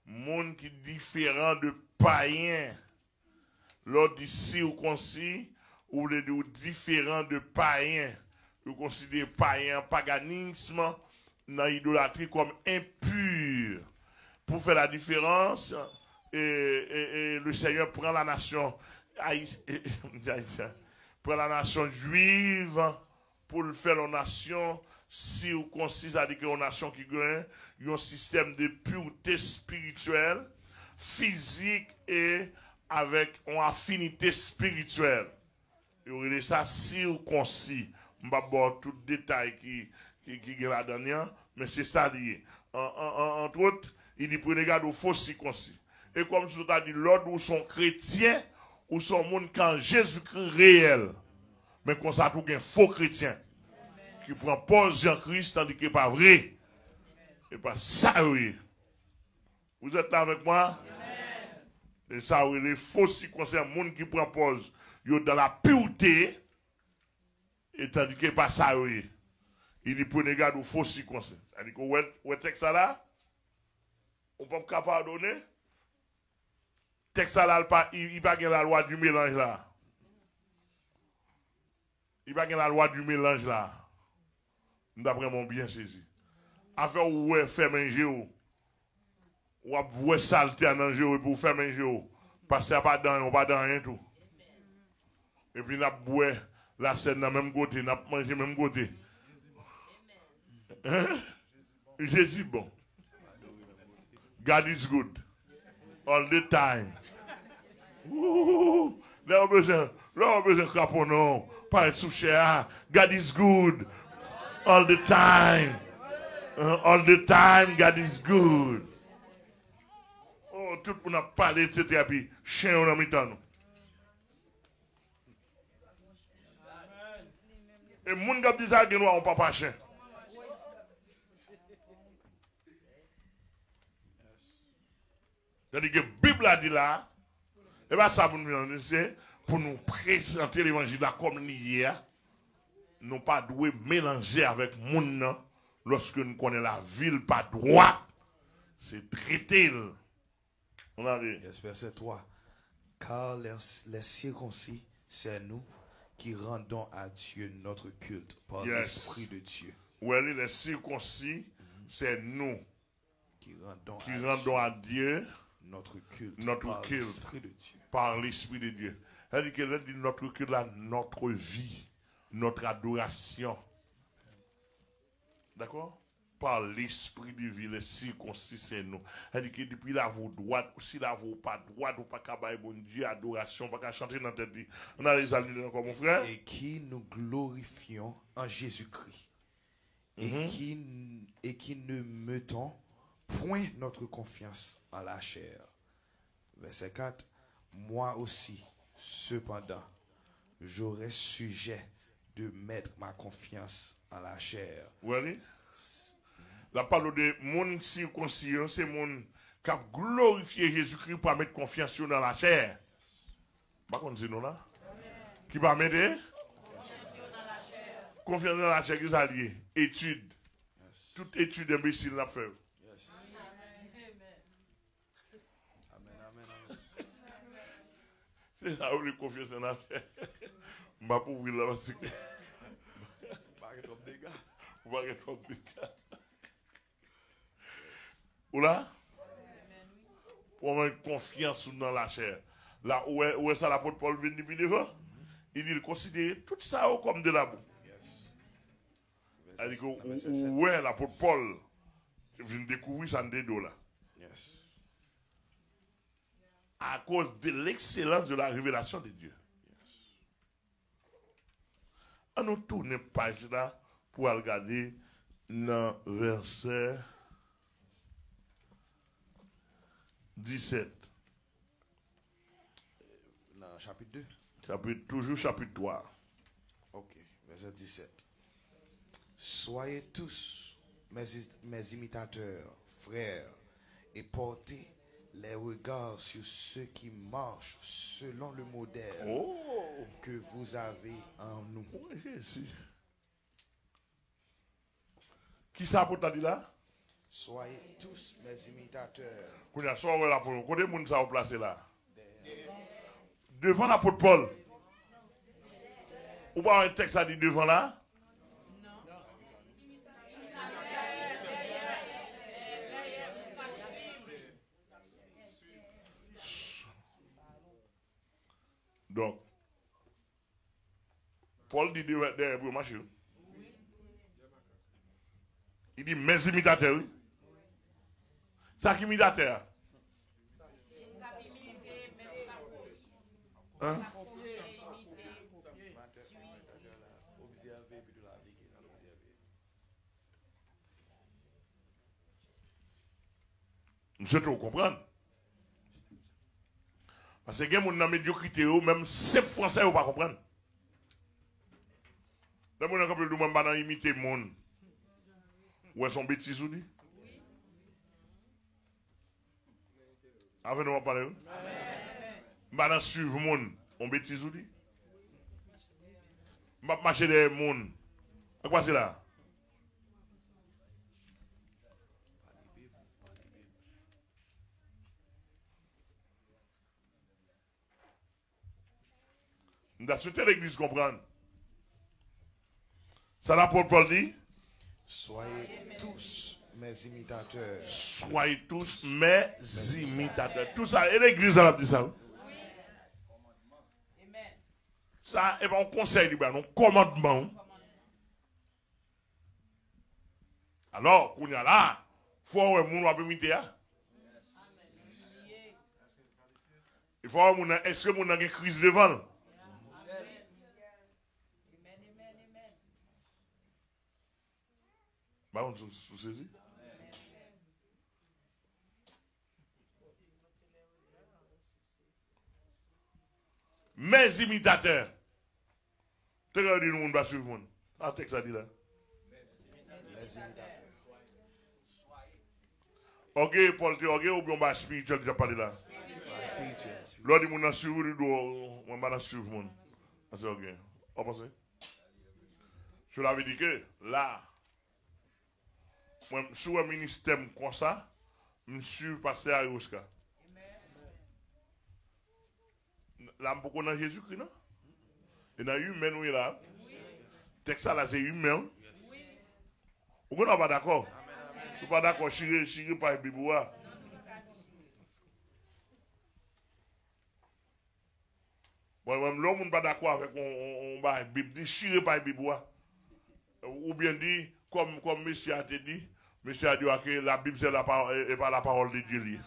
moun qui différent de païens. L'on dit circoncis, ou les deux différents de païens, vous considérez païen, paganisme, dans l'idolâtrie comme impur. Pour faire la différence, le Seigneur prend la nation prend la nation juive pour le faire la nation circoncise, c'est-à-dire que une nation qui gagne un système de pureté spirituelle, physique et avec une affinité spirituelle. Il y a ça circoncis. Je ne vais pas voir tout le détail qui est là-dedans, mais c'est ça lié. Entre autres, il dit prenez garde aux faux circoncis. Et comme je vous ai dit, l'autre ou sont chrétiens, ou sont monde quand Jésus-Christ réel. Mais comme ça, tout un faux chrétien qui prend pause Jean-Christ tandis qu'il n'est pas vrai. Et pas ça, oui. Vous êtes là avec moi? Et ça, oui, les faux circoncis, monde qui prend pause. Yo dans la pureté, et tandis que pas ça, oui. Il dit prenez garde aux faux circoncis. C'est-à-dire que ouais, texte là, on peut pas pardonner. Texte là, il pas la loi du mélange là. Il pas la loi du mélange là. D'après mon bien saisi. Affaire où faire manger ou vous saleté à manger pour faire manger. Parce qu'il n'y a pas dans, on pas dans rien tout. Et puis, nous boire la scène dans le même côté, nous manger le même côté. Hein? Jésus bon. God is good. All the time. Là, on besoin de crapaud, non. Pas être sous God is good. All the time. All the time, God is good. Oh, tout le monde a parlé, etc. Puis, chien, on a mis dans nous. Et les gens qui disent ça, ils n'ont pas chien. C'est-à-dire que la Bible a dit là, et bien ça pour nous présenter l'évangile là comme hier, nous pas doué mélanger avec les gens lorsque nous connaissons la ville pas droit. C'est traité. On a dit. Yes, verset 3. Car les circoncis, c'est nous qui rendons à Dieu notre culte par l'Esprit de Dieu. Oui, les circoncis, c'est nous qui rendons à Dieu notre culte par l'Esprit de Dieu. C'est-à-dire qu'elle dit notre culte, là, notre vie, notre adoration. D'accord? par l'esprit de vie, les circoncis, c'est nous. C'est-à-dire que depuis la voix droite, si la voix pas droite, ou pas qu'à bailler bon Dieu, adoration, pas qu'à chanter dans tête. On a les amis encore, mon frère. Et qui nous glorifions en Jésus-Christ. Et qui ne mettons point notre confiance en la chair. Verset 4. Moi aussi, cependant, j'aurai sujet de mettre ma confiance en la chair. Oui. La parole de mon circoncis, c'est mon qui a glorifié Jésus-Christ pour mettre confiance dans la chair. Pas qu'on dit non là? Qui va mettre confiance dans la chair, qui s'allie. Étude. Toute étude imbécile l'a fait. Yes. Amen. C'est là où les confiance dans la chair. Je ne vais pas ouvrir là parce que. Pas trop de dégâts. On va être trop de dégâts. Ou là? Pour mettre confiance dans la chair. Là où est ça l'apôtre Paul vient depuis devant? Il dit considérer tout ça comme de la boue. Yes. C'est-à-dire où est l'apôtre Paul vient découvrir ça de dos là. Yes. À cause de l'excellence de la révélation de Dieu. On nous tourne page là pour regarder dans verset 17. Dans chapitre 2. Toujours chapitre 3. Ok, verset 17. Soyez tous mes imitateurs, frères, et portez les regards sur ceux qui marchent selon le modèle que vous avez en nous. Oui, Jésus. Qui ça pour t'as dit là? Soyez tous mes imitateurs. Qu'on a sorti là pour nous. Côté moun ça placé là. Devant l'apôtre Paul. Ou pas un texte a dit devant là? Donc, Paul dit derrière pour marcher. Il dit mes imitateurs. Oui. Ça qui imitateur? Hein? Je te comprends. Parce que les gens qui ont une médiocrité, même 7 Français ne pas comprendre. Les gens qui ont pas imiter le monde. Ou sont bêtises ou dit? Avec nous, on va parler. Je vais suivre le monde. On bêtise ou dit? Je vais marcher derrière le monde. Quoi c'est là? Nous avons souhaité l'église comprendre. Ça l'apôtre Paul dit? Soyez tous mes imitateurs. Soyez tous mes imitateurs. Tout ça, et l'église a dit ça. Oui. Ça, et bien on conseille, un commandement. Alors, qu'on y a là, il faut que les gens imiter. Il faut que les gens, est-ce que les gens ont une crise devant? Bah, on se saisit. Mes imitateurs. Tu regardes le monde va suivre le monde. Un texte a dit là. Les imitateurs. Ok, Paul, tu ok, ou bien on va spirituel déjà parlé là. Spirituel. L'autre dit, on a suivi le dos, on va suivre le monde. C'est ok. On pense. Je l'avais dit que là, sur un ministère comme ça, je suis pasteur Ayoska. Là, beaucoup dans Jésus-Christ, non? Il y a humain, oui, là. Texte là, c'est humain. Vous n'êtes pas d'accord? Je ne suis pas d'accord, je suis pas Biboua. Bon, même l'homme n'est pas d'accord avec on Bible dit, chiré par Biboua. Ou bien dit, comme monsieur a dit, Monsieur a dit que la Bible, c'est la parole, et pas la parole de Dieu.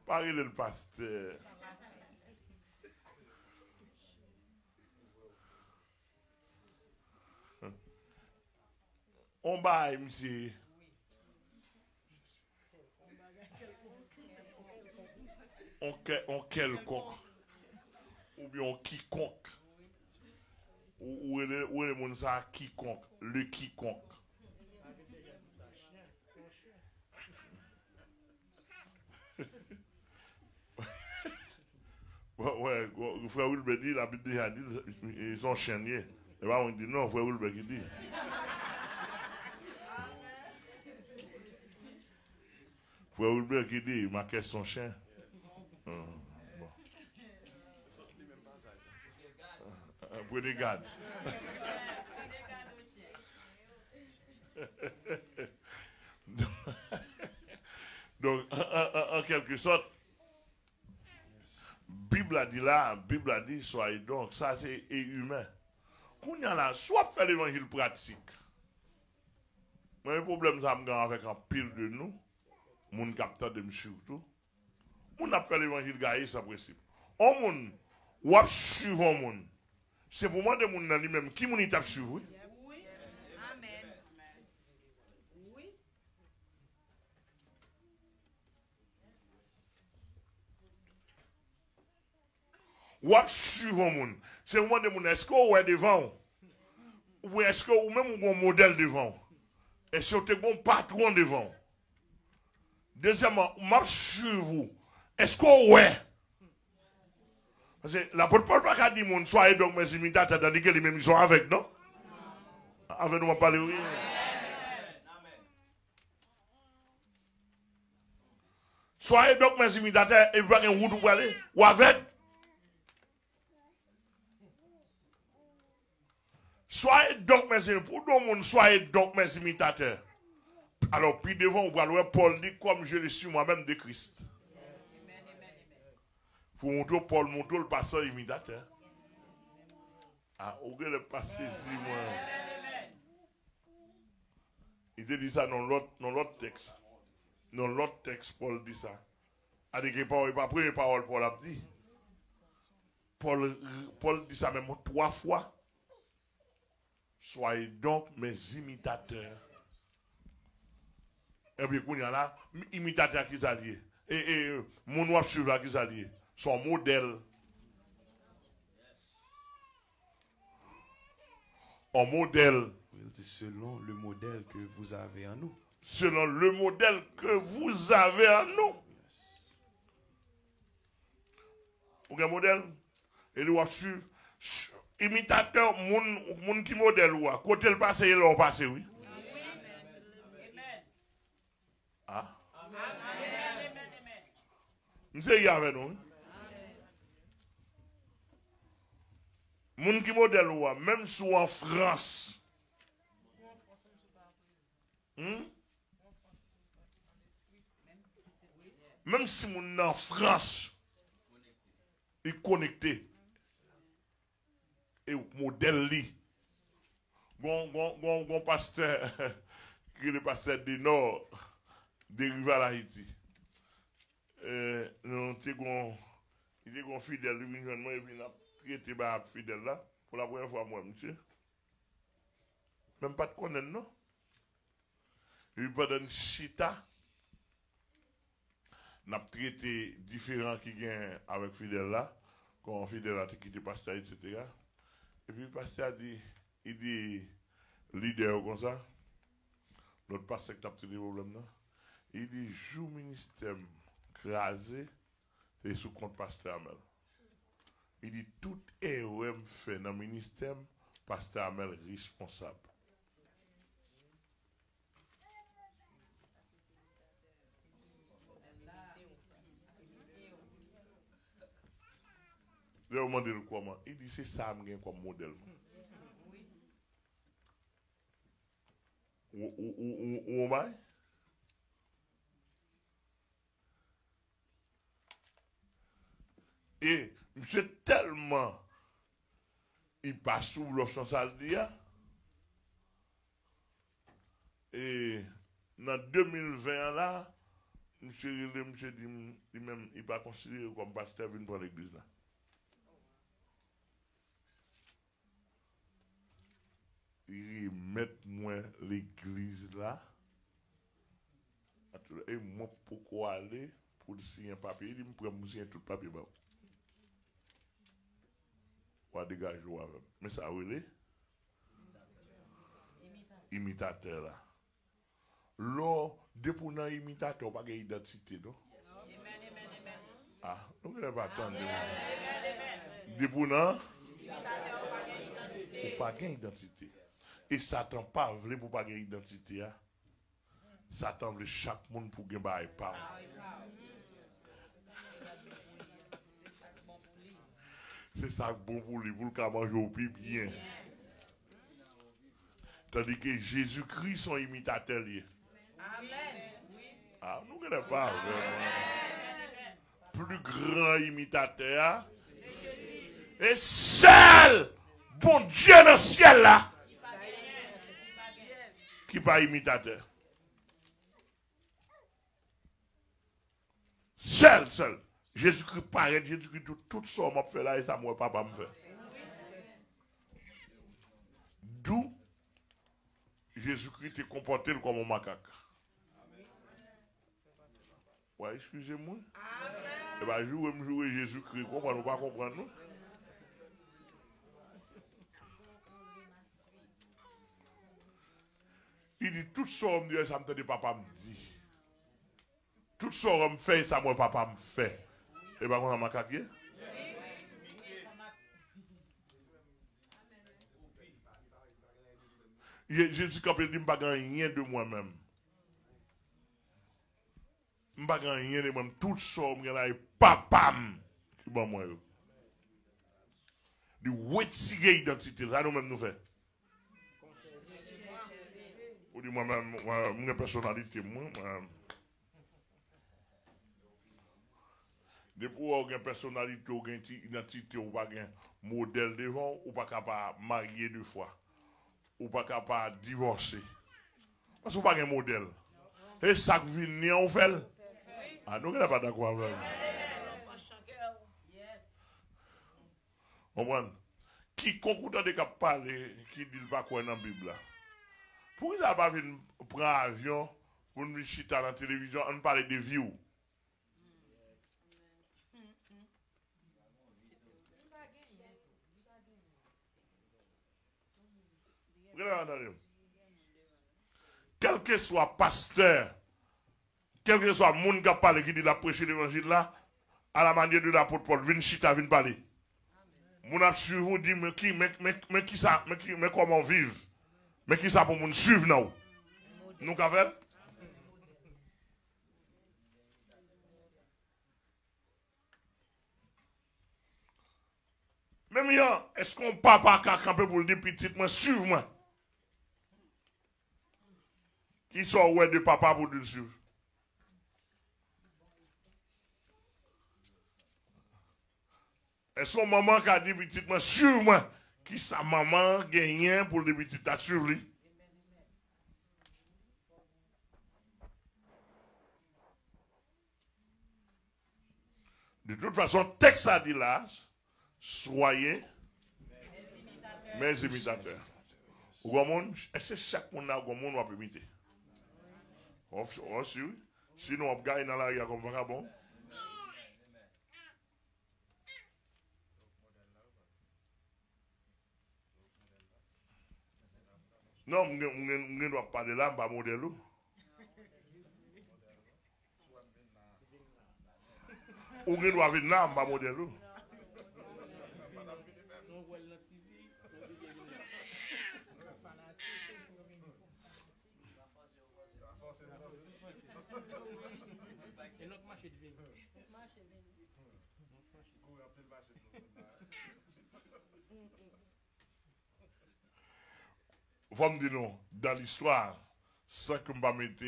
Parlez le pasteur. On baille, monsieur. On quelconque. Ou bien on quiconque. Ou est le monde ça quiconque. Le quiconque. Ouais, frère Wilber dit, la Bible dit, ils sont chaîniers. Et là, on dit non, frère Wilber qui dit. Frère Wilber qui dit, il marquait son chien. Bon. Prenez garde. Donc, en quelque sorte, Bible a dit, soyez donc, ça c'est humain. Qu'on y a là, soit faire l'évangile pratique. Mais le problème, ça me gagne avec un pile de nous, mon capteur de surtout. On a fait l'évangile gaï, ça principe. On moun, ou a suivre un moun. C'est pour moi de moun nan lui-même, qui moun y t'a suivre? Oui. Amen. Oui. Ou a suivre un moun. C'est pour moi de moun, est-ce qu'on est devant? Ou est-ce que ou même un modèle devant? Est-ce que vous avez un patron devant? Deuxièmement, m'a suivre vous. Est-ce qu'on est? Parce que l'apôtre Paul n'a pas dit mon soyez donc mes imitateurs, tandis que les mêmes ils sont avec, non? Avec nous, on parle, oui. Soyez donc mes imitateurs et vous avez un route pour aller. Ou avec? Soyez donc mes imitateurs. Pour tout le monde, soyez donc mes imitateurs. Alors, puis devant, vous allez Paul dit comme je le suis moi-même de Christ. Pour montrer Paul, montrer le pasteur imitateur. Ah, où est le pasteur ici, moi? Il te dit ça dans l'autre texte. Dans l'autre texte, Paul dit ça. A dit que Paul n'est pas première parole, Paul a dit. Paul dit ça même 3 fois. Soyez donc mes imitateurs. Et puis, il y a là, imitateur qui s'allie. Et mon noir suivant qui s'allie. Son modèle. En modèle. Selon le modèle que vous avez en nous. Selon le modèle que vous avez en nous. Vous avez un modèle? Et le wap suivre. Imitateur, moun qui modèle ou a. Côté le passé, il a passé, oui. Ah. Monsieur, il y avait nous. Moun qui modèle ou a, même si en France. Même si moun en France, il connecté. Et modèle li. Bon pasteur, qui est le pasteur du Nord, dérivé à Haïti. Il était un fidèle, lui, et puis il a traité fidèle là, pour la première fois, moi, monsieur. Même pas de connaître, non? Il pas de chita. N'a traité différents qui gagnent avec fidèle là, quand fidèle a quitté pasteur, etc. Et puis le pasteur dit, il dit, leader comme ça, notre pasteur qui a traité le problème là, il dit, joue ministère crasé, et sous compte pasteur Amel. Il dit, tout erreur fait dans le ministère, pasteur Amel responsable. Je vais demander comment. Il dit, c'est ça comme modèle. Ou et monsieur tellement il passe sous l'option ça le dit Et dans 2020 là, monsieur dit lui-même, il va considérer comme pasteur venu pour l'église là. Il met moi l'église là. Et moi pourquoi aller pour signer un papier, il me prend signer tout le papier bah. Pour dégager avec. Mais ça oui imitateur là. L'on dépendant imitateur pas d'identité non. Ah, nous ne pas attendre. Dépendant ou pas d'identité. Et Satan pas voulu pour pas d'identité hein. Satan veut chaque monde pour gagner bail pas. C'est ça bon pour lui pour le manger au plus bien. Tandis que Jésus-Christ son imitateur lié. Amen. Ah, nous ne connaissons pas. Plus grand imitateur. Et seul bon Dieu dans le ciel là. Qui pas imitateur. Seul. Jésus-Christ paraît, Jésus-Christ tout ça m'a fait là et ça moi papa me fait. D'où Jésus-Christ est comporté comme un macaque. Ouais, excusez-moi. Et bien, jouer Jésus-Christ, comment nous pas comprendre nous? Il dit tout ça me dit ça me dit papa me dit. Tout ça me fait ça moi papa me fait. Et bien on a macaque. Jésus quand il dit me pas rien de moi-même. Me pas rien de moi-même tout ça me là papa qui bon moi. Du retirer identité ça nous même nous fait. Ou dit moi-même mon personnalité moi depuis ou une personnalité ou une identité ou pas un modèle devant ou pas capable marier deux fois ou pas capable divorcer parce que pas un modèle et ça qui vient on fait ah nous n'est pas d'accord avec comprendre qui concourt de cap parler qui dit pas quoi dans la Bible là pourquoi ça pas venir prendre avion pour nous chiter dans la télévision on parler de vie ou quel que soit pasteur, quel que soit monde qui parle qui dit la prêcher l'évangile là, à la manière de l'apôtre Paul, vient chita, vient parler. Mon a suivi dit mais qui ça, mais comment vivre, mais qui ça pour moun suivre nous, nous qu'a fait? Même là, est-ce qu'on papa qui a campé pour le dire petit, moi suive-moi. Qui sont ouais de papa pour le suivre? Est-ce que maman qui a dit petit, moi suive-moi? Qui sa maman gagne pour le petit à suivre lui? De toute façon, texte a dit là, soyez mes imitateurs. Est-ce que chaque monde a un monde va imiter? Sinon, on gagne dans la rue comme vagabond. Non, on ne doit pas parler là, on va modèle. On ne doit venir là, on va modèle. Vous me dites non, dans l'histoire, sans que je mette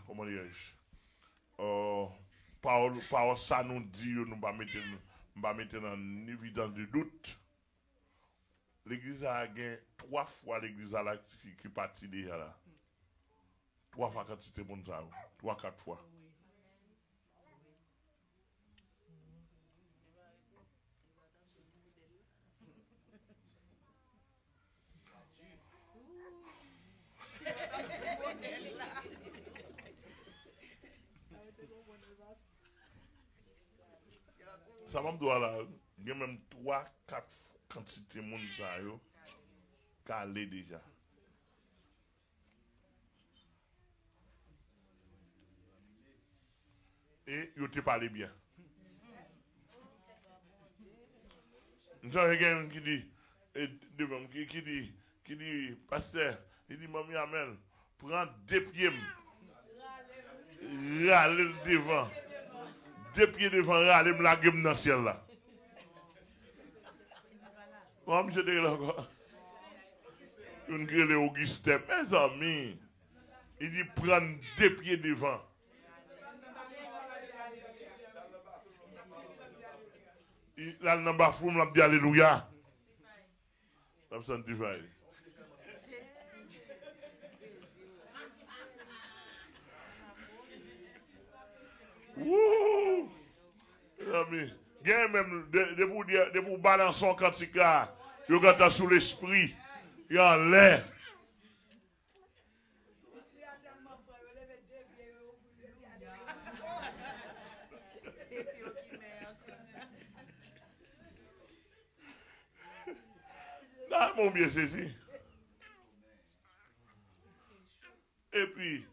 comment dirais-je, par ça nous dit, nous ne mettre dans l'évidence de doute. l'église a gagné 3 fois l'église là qui partit déjà là. 3 fois quantité de monde ça. 3-4 fois. Ça va me dire là, il y a même 3-4 quantités de monde ça yo calé déjà. Et yo te parlé bien. Nous avons quelqu'un qui dit devant qui dit pasteur, il dit mamie Amel, prends 2 pieds râler devant. 2 pieds devant râler me la gueule dans le ciel là. Comment je dis là encore? Une grille Augustin, mes amis. Il dit prendre 2 pieds devant. Là, dans le bafoum, il a dit Alléluia. Ça me sent divin. Wouh! Mes amis, il y a même de pour balancer son cantique là, il y a sous l'esprit, il y a en l'air. Là, mon bien saisi. Et puis,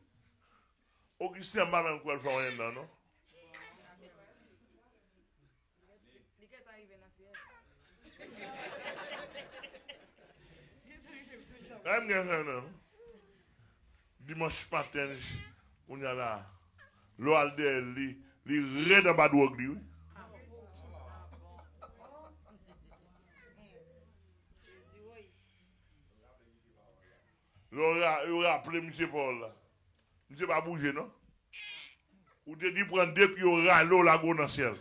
Augustin m'a même quoi le faire rien dedans, non? Dimanche matin, on y a là, l'Oalder, il est dans bas de oui. Il a appelé M. Paul là. M. pas bouger, non? Ou te dit prendre 2 pieds au râleau la go dans le ciel.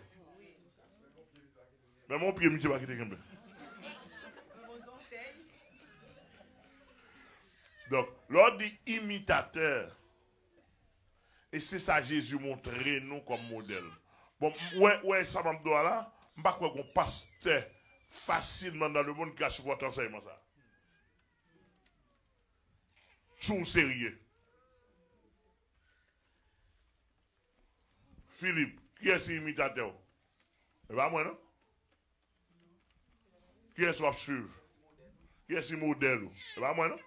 Mais mon pied, M. pas quitter Kembe. Donc, l'ordre dit imitateur. Et c'est ça Jésus montre nous comme modèle. Bon, ouais, ça m'a dit là, je ne sais pas qu'on passe facilement dans le monde qui a supporté enseignement ça. Sont sérieux. Philippe, qui est imitateur? C'est pas moi, non? Qui est ce suivre? Qui est ce modèle? C'est pas moi, non?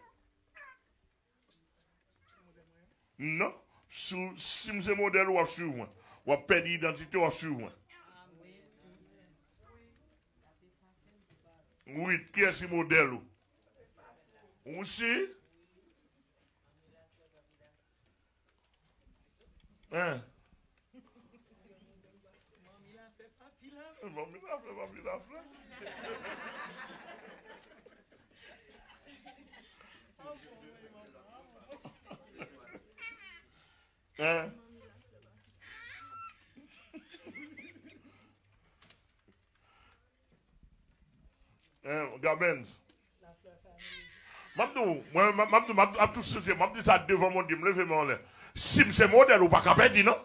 Non? Si je modèle, ou suivre moi. Ou perdre l'identité, ou suivre moi. Oui, qui est ce modèle? Aussi? Hein? Mamie la fait. Hein? Gabens. Mabdou, tout ce que je ça devant mon Dieu, me lever mon l'air. Si c'est modèle ou pas capable, non?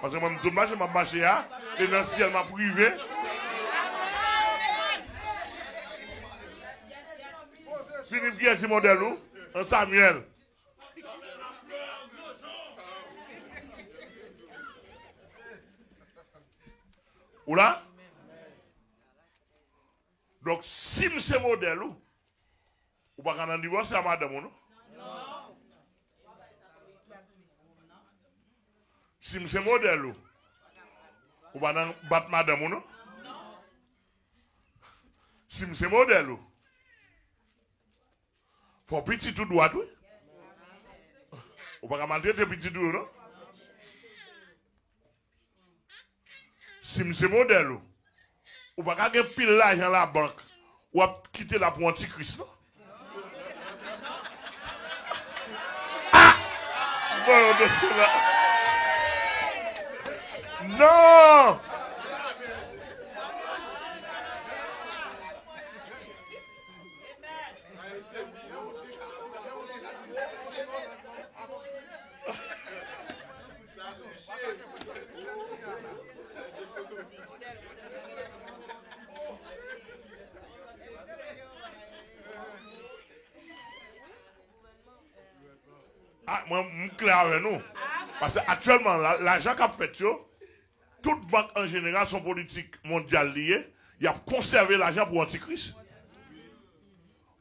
Parce que moi, je m'a marché, et dans le ciel m'a privé. Philippe, qui est ce modèle ou? Samuel. Ou là? Donc, si c'est modèle ou pas qu'on a divorcé à madame, non? Si c'est modèle ou pas battre madame, non? Si c'est modèle faut petit tout droit, oui? Ou pas maltraiter petit tout, non? Si c'est modèle ou pas gagner pile l'argent à la banque ou quitter la pour antichrist, non? Ah! Non! moi, je suis clair avec nous. Parce qu'actuellement, l'argent qu'a fait, toute banque en général, son politique mondiale liée, il a conservé l'argent pour l'antichrist.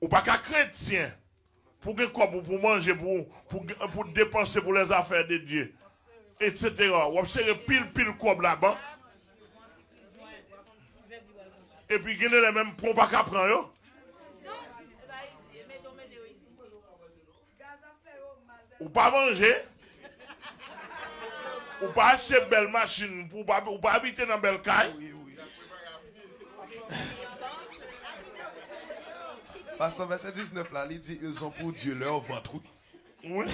Ou pas qu'un chrétien, pour manger, pour dépenser pour les affaires de Dieu, etc. Ou observer pile comme la banque. Et puis, il y a les mêmes pompes à prendre. Ou pas manger. Ou pas acheter une belle machine. Ou pas habiter dans une belle caille. Oui. Parce que dans verset 19 là, il dit ils ont pour Dieu leur ventre. Oui.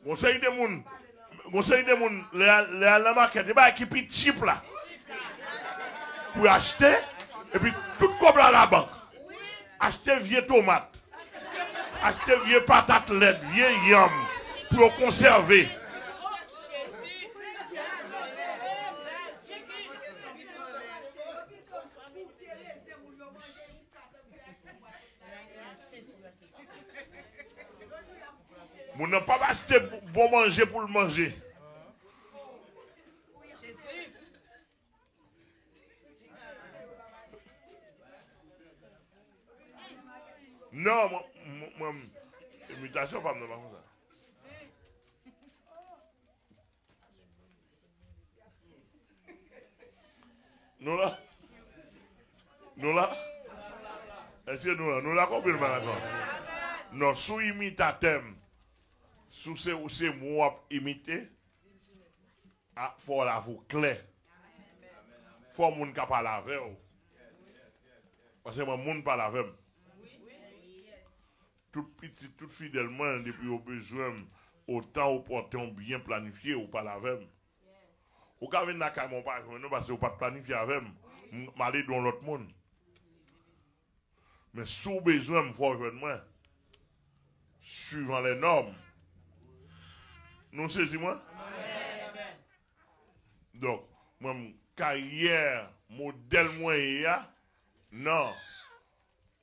Conseil des moun, les la market, il y a qui est cheap là. Pour acheter, et puis tout comme la banque. Acheter vieux tomates, acheter vieux patates laides, vieux yam, pour conserver. Vous n'avez pas acheté bon manger pour le manger. Non, moi, imitation, pas me comme ça. Nous là, est-ce que nous là, combien de malades? Non, sous imitateur, sous ces mots imiter, il faut la vous clair. Il faut que les gens parlent avec vous. Parce que les gens ne parlent avec vous. Tout petit, tout fidèlement, depuis au besoin, autant opportun, bien planifié, ou pas la même. Ou quand vous n'avez pas parce que vous pas planifié avec moi, aller dans l'autre monde. Mais sous besoin, il faut que moi, suivant les normes. Nous saisissons moi? Donc, moi, carrière, modèle moyen, non.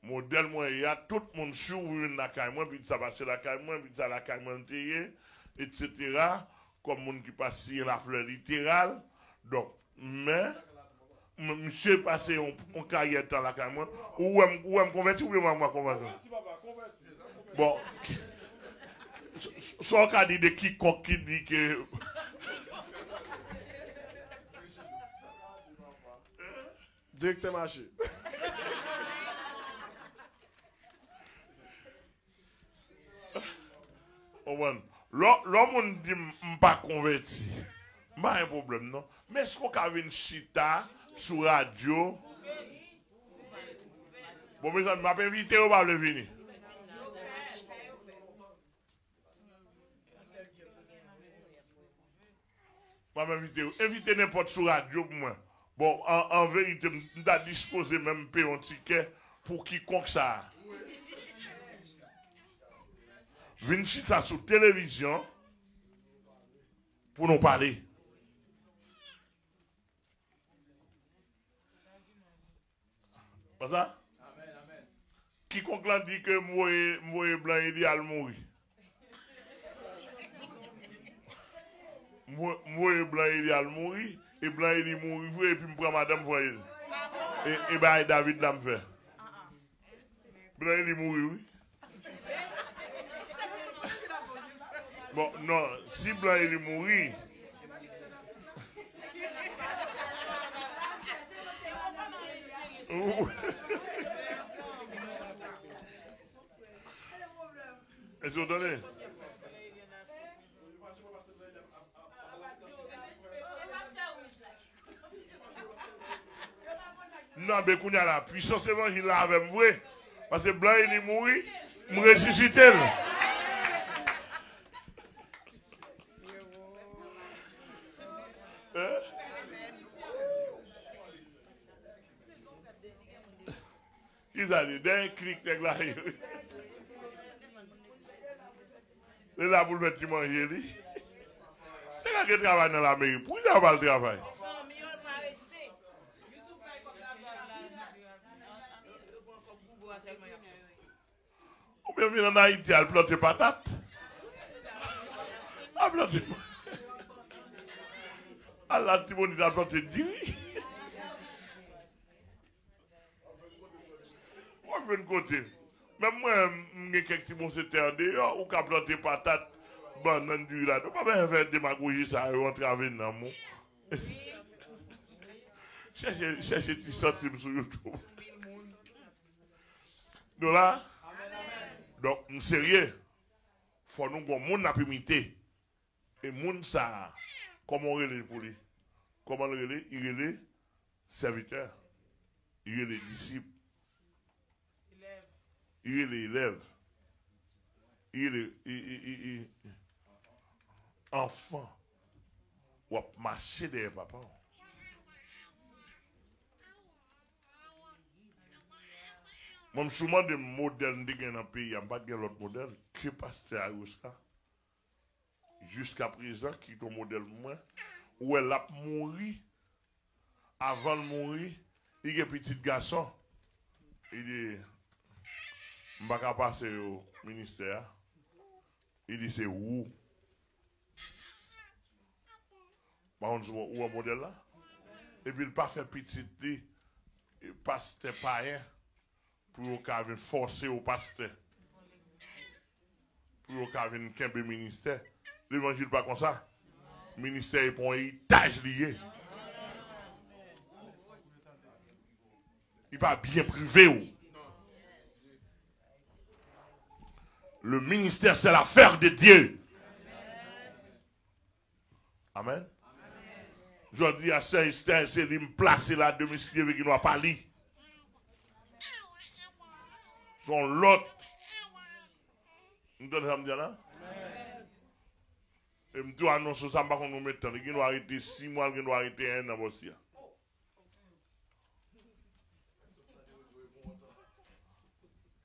Modèle moyen, tout le monde survit la caille, puis ça passe la caille, puis ça la caille, etc. Comme monde qui passe la fleur littérale. Donc, mais, monsieur passe en carrière dans la caille, ou me convertir ou moi convertir? Bon, soit on dit de quiconque qui dit que. Directeur marché. L'homme dit pas converti. Pas un problème, non? Mais est-ce qu'on a une chita sur radio? Bon, mes amis, je vais inviter ou pas le venir? Je vais inviter n'importe sur radio pour moi. Bon, en vérité, je vais disposer même un ticket pour quiconque ça. Vin chita sur télévision pour nous parler. Pas ça? Amen. Quiconque l'a dit que moi blanc idéal mourir. Moi blanc idéal mourir et blanc il mourir et puis me prend madame voyer. Et ben David l'a me fait. Blanc il mourir oui. Bon, non, si blanc il est mourir. Est-ce que vous donnez? Non, mais qu'on a la puissance évangile là avec moi. Parce que blanc il est mourir, me ressusciter. Ils ont dit, d'un clic, là. C'est là pour le faire manger. C'est là qu'il travaille dans la mairie. Pourquoi il n'a pas le travail? Combien vient en Haïti à planter patates? À planter. À la Tibonite à planter du riz. Moi, je vais côté. Même moi, j'ai quelques petits bons secteurs dehors, ou qu'à planter patates, banane du là. Donc, pas bien faire démagogie, ça, rentrer avec dans mon. Cherchez des centimes sur YouTube. Donc là, donc, sérieux, il faut nous qu'on monde n'a pas imité. Et monde ça, comment on relève pour lui? Comment on relève? Il relève serviteur. Il relève disciple. Il relève élève. Il relève enfant. Ou à marcher derrière papa. Moi, je suis souvent des modèles dans le pays, il n'y a pas d'autre modèle que Pasteur Arouska. Jusqu'à présent, qui est ton modèle pour moi, où elle a mouru, avant de mourir, il y a un petit garçon, il dit, je ne vais pas passer au ministère, il dit, c'est où? Où est le modèle là? Et puis il pas fait petit, il pasteur païen. Pour qu'on forcer au pasteur. Pour qu'on vienne un ministère. L'évangile pas comme ça. Le ministère est pour un étage lié. Il pas bien privé. Le ministère, c'est l'affaire de Dieu. Amen. Je dis à Saint-Esther, c'est de me placer là, de monsieur qui ne va pas lire. Son lot. Nous donnons ça là. Et je dois annoncer ça, nous nous mettons. Il doit arrêter 6 mois, il doit arrêter 1 an aussi.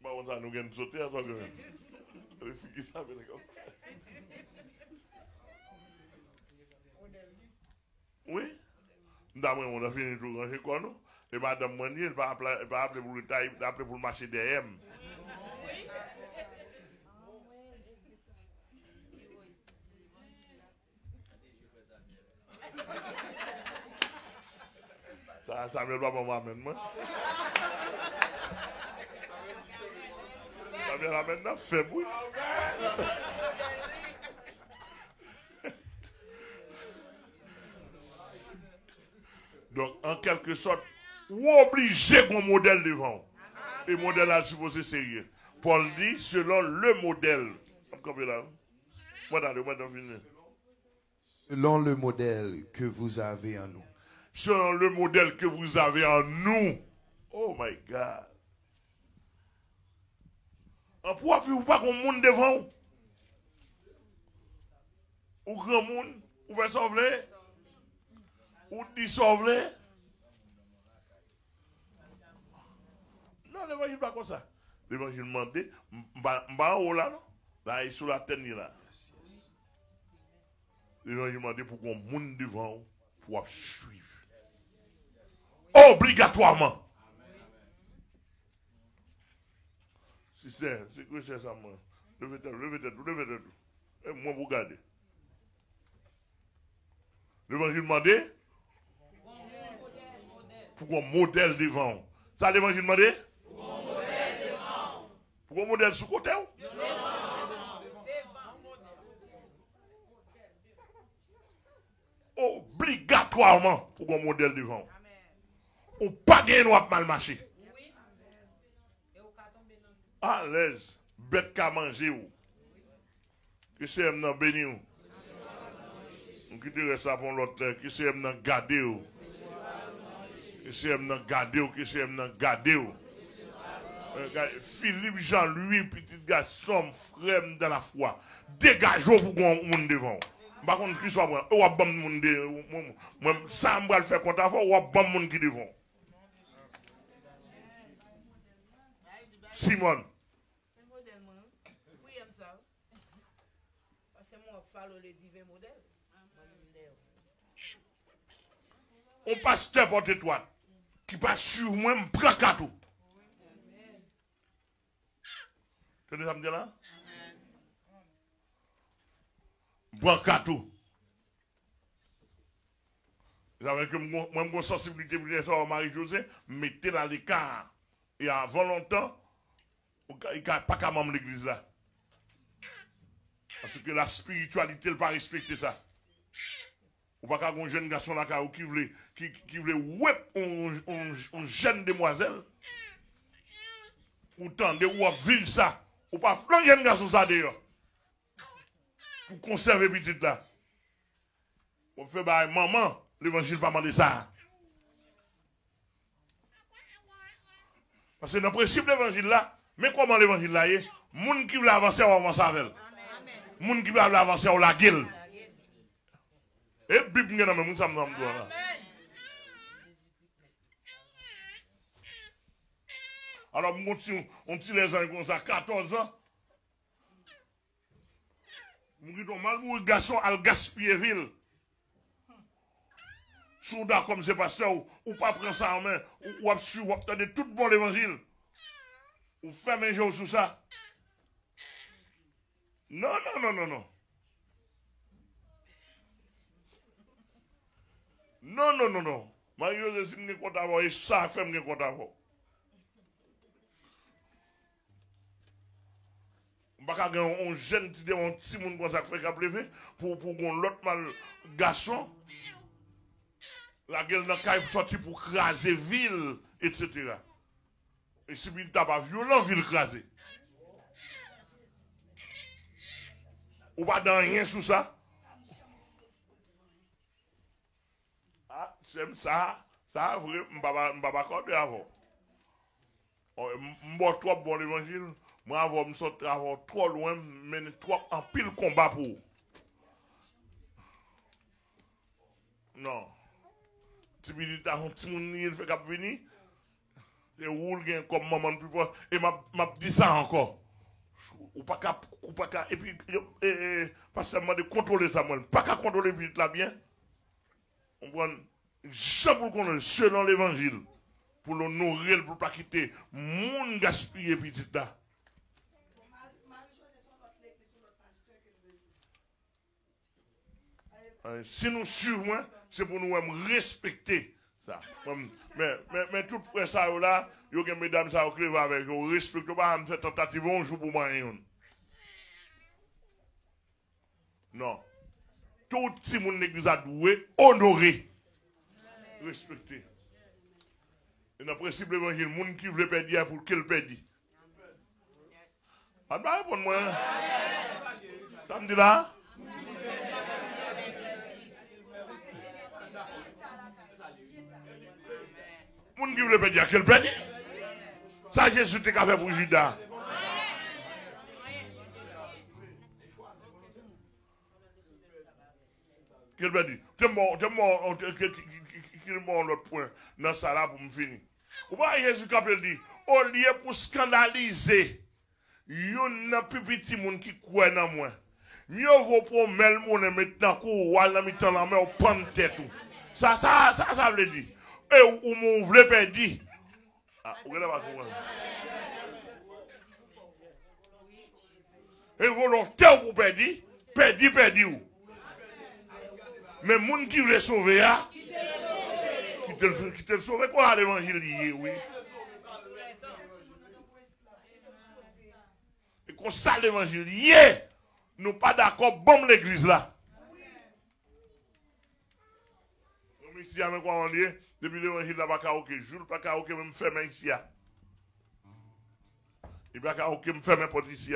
On va nous gagner sauter à toi. Les filles qui savent comme ça. Oui. D'après on a fini tout ranger quoi nous. Et madame Mounier, elle va appeler pour le taille, appeler pour le marché DM. Ça vient pas pour moi maintenant. Ça vient là maintenant, fait bruit. Donc, en quelque sorte, ou obligé qu'on modèle devant. Et modèle là, supposé sérieux. Paul dit, selon le modèle. Selon le modèle que vous avez en nous. Selon le modèle que vous avez en nous. Oh my God. En pourquoi vous pas qu'on monde devant vous? Ou grand monde, ou va sauver, ou dissolver. Non, l'évangile pas comme ça. L'évangile demandé, m'ba en haut là, non? Là, il est sur la terre là. L'évangile demandé pour qu'on monde devant vous, pour suivre. Obligatoirement. Si c'est que c'est ça, moi. Levez-le. Et moi, vous regardez. L'évangile demandé pour qu'on modèle devant. Ça, l'évangile demandé? Pour qu'on modèle sous côté? Obligatoirement pour qu'on modèle devant. Ou pas gagner ou mal marcher. À l'aise, bête qu'à manger ou. Que c'est m'nan béni ou. On quitte ça pour l'autre, que c'est m'nan garder ou. Que c'est m'nan garder ou, que c'est m'nan garder ou. Philippe Jean-Louis, petit garçon, frère dans la foi. Dégagez pour qu'on monde devant. Par contre, qui soit moi, ou à bon monde devant. Moi, ça me va le faire contre la foi, ou à bon monde qui devant. Simone. On pasteur porte-étoile qui passe sur moi, me prend cadeau. Que ça me dit là? Brancatou. Avec moi, mon sensibilité pour les soeurs Marie-Josée, mettez-la à l'écart. Et avant longtemps, il n'y a pas qu'à m'emmener l'église là. Parce que la spiritualité ne pas respecter ça. Ou pas qu'à un jeune garçon là qui voulait ouais, on jeune demoiselle. Ou tendre ou vivre ça. Ou pas flanquer un garçon ça d'ailleurs. Pour conserver petite là. On fait bah maman, l'évangile pas demander ça. Parce que dans le principe de l'évangile là, mais comment l'évangile là est, moun qui veut avancer, on avance avec elle. Moun qui veut avancer, on la gueule. Et Bible n'est pas même ça me donne là. Alors, on tire les ans comme ça, 14 ans. On dit mal pour le garçon à gaspiller ville. Souda comme c'est pasteur, ou pas prendre ça en main, ou attendez tout bon l'évangile. Ou fermer un jour sous ça. Non, non, non, non, non. Non, non, non, non. Marie-Josée, si je compte avoir, et ça fait me compte avoir. Je ne sais pas un jeune petit monde comme ça qui fait qu'à pour l'autre mal garçon. La gueule dans le sorti pour craser ville, etc. Et si il n'a pas violent, ville craser. Ou pas dans rien sous ça. Ah, c'est ça, vrai, je ne vais pas accorder avant. Je suis trop bon l'évangile, moi avant, je suis trop loin, mais trop en pile combat pour. Non. Si vous dites à un petit monde, il fait qu'à venir, et roule comme maman plus fort, et m'a dit ça encore. Ou pas qu'à, et puis, pas seulement de contrôler ça, moi, pas qu'à contrôler vite là bien. On prend, ça pour qu'on selon l'évangile, pour le nourrir, pour ne pas quitter, moun gaspiller petit là. Si nous suivons, c'est pour nous respecter ça. Mais tout frère ça là, il y a mesdames ça qui vont avec vous, respectez pas, me fait tentative un jour pour moi. Non. Tout le monde l'église a doué, honorer, respecter. Et dans le principe de l'évangile, le monde qui veut perdre pour qu'il perde. On va répondre moi. Ça me dit là? Moun qui veut pas dire qu'elle perdit. Ça, Jésus t'a fait pour Judas. Qu'elle perdit. C'est mon l'autre point. Dans ça là pour me finir. Vous voyez Jésus qui a dit, au lieu pour scandaliser, il y a un petit monde qui croit dans moi. Mieux vaut pour mettre le monde maintenant qu'on va la mettre la main au pan de tête. Ça veut dire. Et où mon voulait perdre. Ah, vous regardez pas comment. Et volontaire pour perdre, perdre. Mais les gens qui veulent sauver, qui te sauver quoi l'évangile, oui. Et qu'on ça l'évangile, nous pas d'accord, bon l'église là. Comme ici, avec quoi on dit, depuis l'évangile là, pas karaoké, jour pas karaoké, même ferme ici. Et pas karaoké, me ferme porte ici.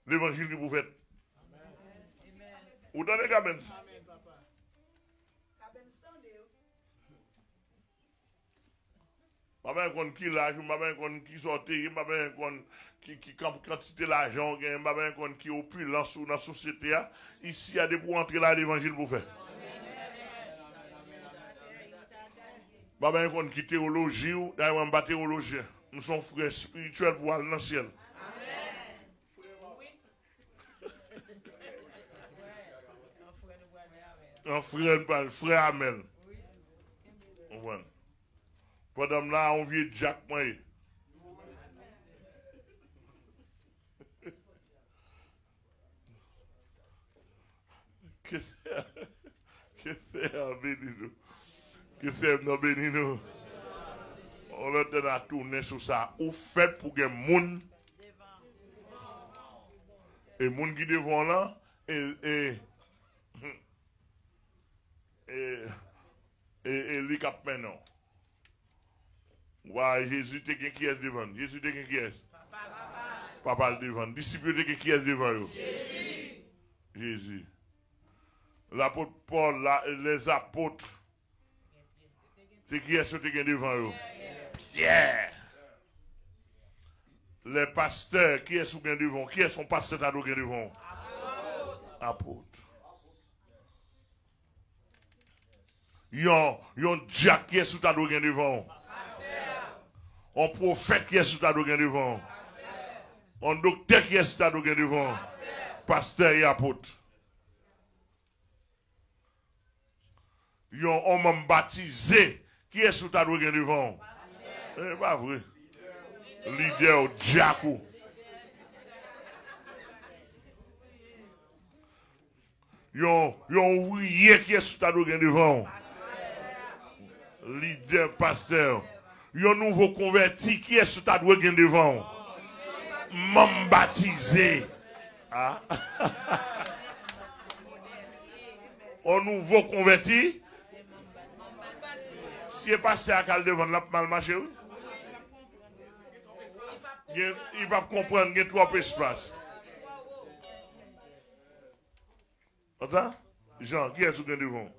L'évangile que vous faites. Ou dans les gamins. Je ne sais pas qui l'âge, je ne sais pas qui sortit, je ne sais pas qui quantité d'argent, je ne sais pas qui opulence dans la société. Ici, il y a des pour entrer là, l'évangile pour faire. Je ne sais pas qui théologie, ou d'ailleurs, je ne théologien. Nous sommes frères spirituels pour aller dans le ciel. Un frère Amel. Pendant là, on vient Jack, moi. Que c'est béni nous. Que c'est nous béni nous. On a tourné sur ça. Ou fait pour que les gens et moun qui devant là et lui cap maintenant. Ouais, Jésus te qui est devant. Jésus te qui est. Papa le devant. Disciple te qui est devant eux. Jésus. L'apôtre Paul, les apôtres. C'est qui est devant eux? Pierre. Les pasteurs, qui est sous devant? Qui est son pasteur à devant? Apôtre. Yon Jack qui est sous ta devant? Un prophète qui est sous ta devant? Un docteur qui est sous ta devant? Pasteur et apôtre. Yon homme baptisé qui est sous ta devant? C'est pas vrai. Leader Jacou. Yon ouvrier qui est sous ta devant. Leader pasteur. Yon nouveau converti qui est sous ta devant. Membre baptisé. Ah. Un nouveau converti. Si est passé à Cal devant la mal marché. Il va comprendre qu'il y a trop d'espace. Attends, Jean, qui est sous le devant?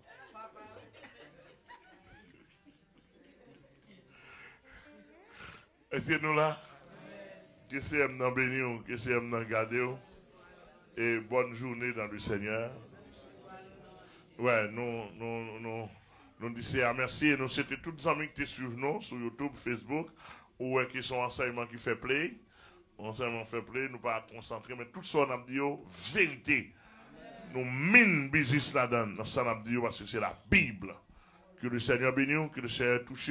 Est-ce que nous là? Que c'est nous bénir, que c'est nous garder. Et bonne journée dans le Seigneur. Ouais, nous disons merci. Nous c'était tous les amis qui suivent nous sur YouTube, Facebook. Ou qui sont enseignements qui fait play, enseignement fait play, nous pas concentrer, mais tout ça on a dit vérité. Nous mine business là-dedans, dans ça on a dit parce que c'est la Bible. Que le Seigneur bénisse, que le Seigneur touche.